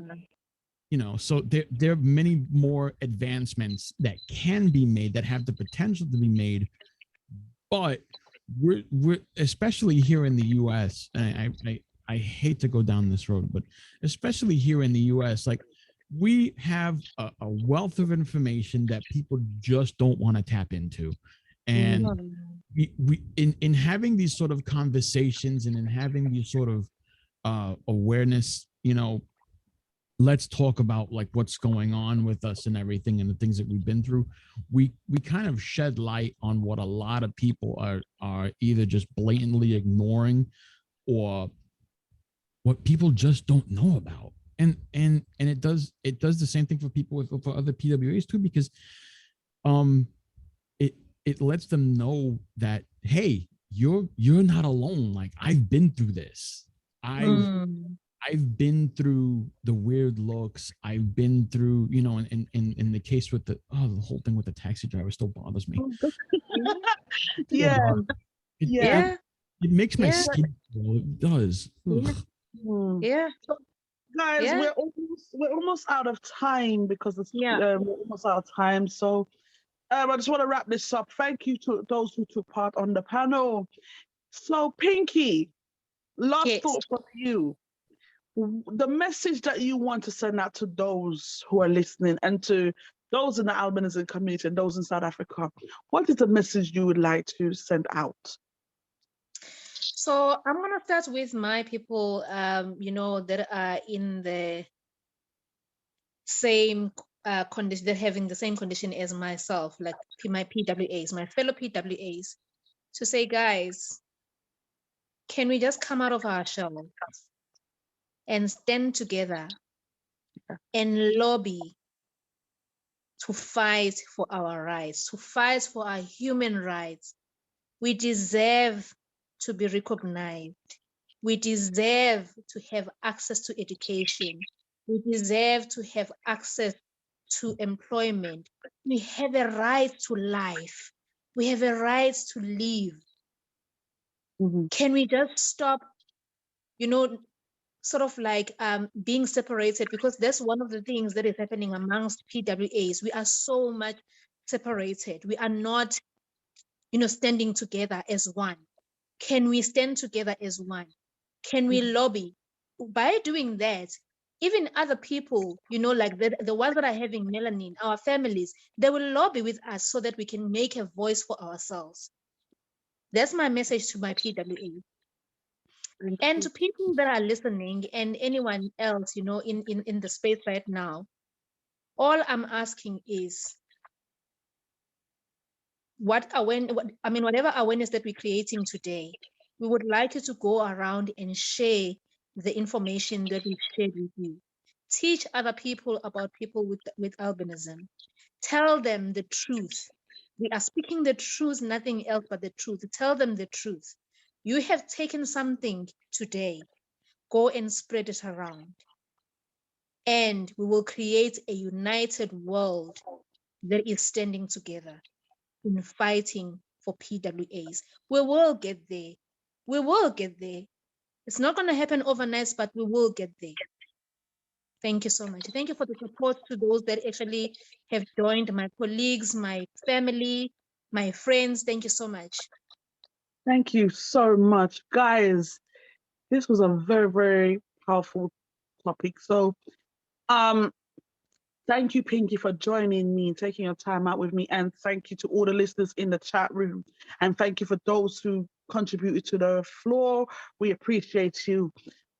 You know, so there are many more advancements that can be made, that have the potential to be made, but we're especially here in the U.S. And I hate to go down this road, but especially here in the U.S., like, we have a wealth of information that people just don't want to tap into, and we in having these sort of conversations and in having these sort of awareness, you know, let's talk about like what's going on with us and everything and the things that we've been through. We kind of shed light on what a lot of people are either just blatantly ignoring or what people just don't know about. And it does the same thing for people for other PWAs too, because it lets them know that, hey, you're not alone. Like, I've been through this. I've been through the weird looks. I've been through, you know, in the case with the whole thing with the taxi driver still bothers me. Yeah. It makes my skin crawl. It does. Yeah. So, guys, we're almost out of time because we're almost out of time. So I just want to wrap this up. Thank you to those who took part on the panel. So, Pinky, last thought from you. The message that you want to send out to those who are listening and to those in the albinism community and those in South Africa, what is the message you would like to send out? So I'm going to start with my people, you know, that are in the same condition, they're having the same condition as myself, like my PWAs, my fellow PWAs, to say, guys, can we just come out of our shell and stand together and lobby to fight for our rights, to fight for our human rights? We deserve to be recognized. We deserve to have access to education. We deserve to have access to employment. We have a right to life. We have a right to live. Can we just stop, sort of like being separated? Because that's one of the things that is happening amongst PWAs. We are so much separated. We are not, standing together as one. Can we stand together as one? Can we lobby? By doing that, even other people, like the ones that are having melanin, our families, they will lobby with us so that we can make a voice for ourselves. That's my message to my PWA. And to people that are listening and anyone else, in the space right now, all I'm asking is whatever awareness that we're creating today, we would like you to go around and share the information that we've shared with you. Teach other people about people with albinism. Tell them the truth. We are speaking the truth, nothing else but the truth. Tell them the truth. You have taken something today. Go and spread it around. And we will create a united world that is standing together in fighting for PWAs. We will get there. We will get there. It's not going to happen overnight, but we will get there. Thank you so much. Thank you for the support to those that actually have joined, my colleagues, my family, my friends. Thank you so much. Thank you so much, guys. This was a very, very powerful topic. So, thank you, Pinky, for joining me and taking your time out with me. And thank you to all the listeners in the chat room. And thank you for those who contributed to the floor. We appreciate you.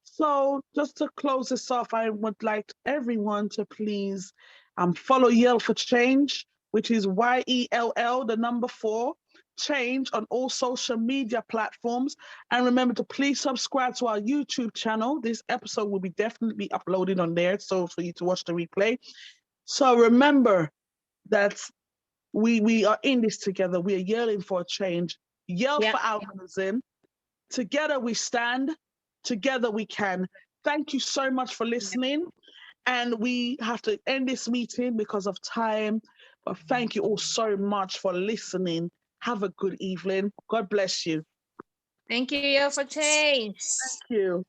So just to close this off, I would like everyone to please follow Yell for Change, which is YELL, the number 4, change on all social media platforms. And remember to please subscribe to our YouTube channel. This episode will be definitely uploaded on there, so for you to watch the replay. So remember that we are in this together. We are yelling for a change. Yell for albinism. Together we stand. Together we can. Thank you so much for listening. And we have to end this meeting because of time. But thank you all so much for listening. Have a good evening. God bless you. Thank you, Yell for Change. Thank you.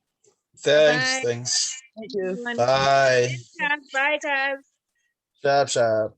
Thanks, Bye. thanks. Thank you. Bye. Bye, guys. Sharp, sharp.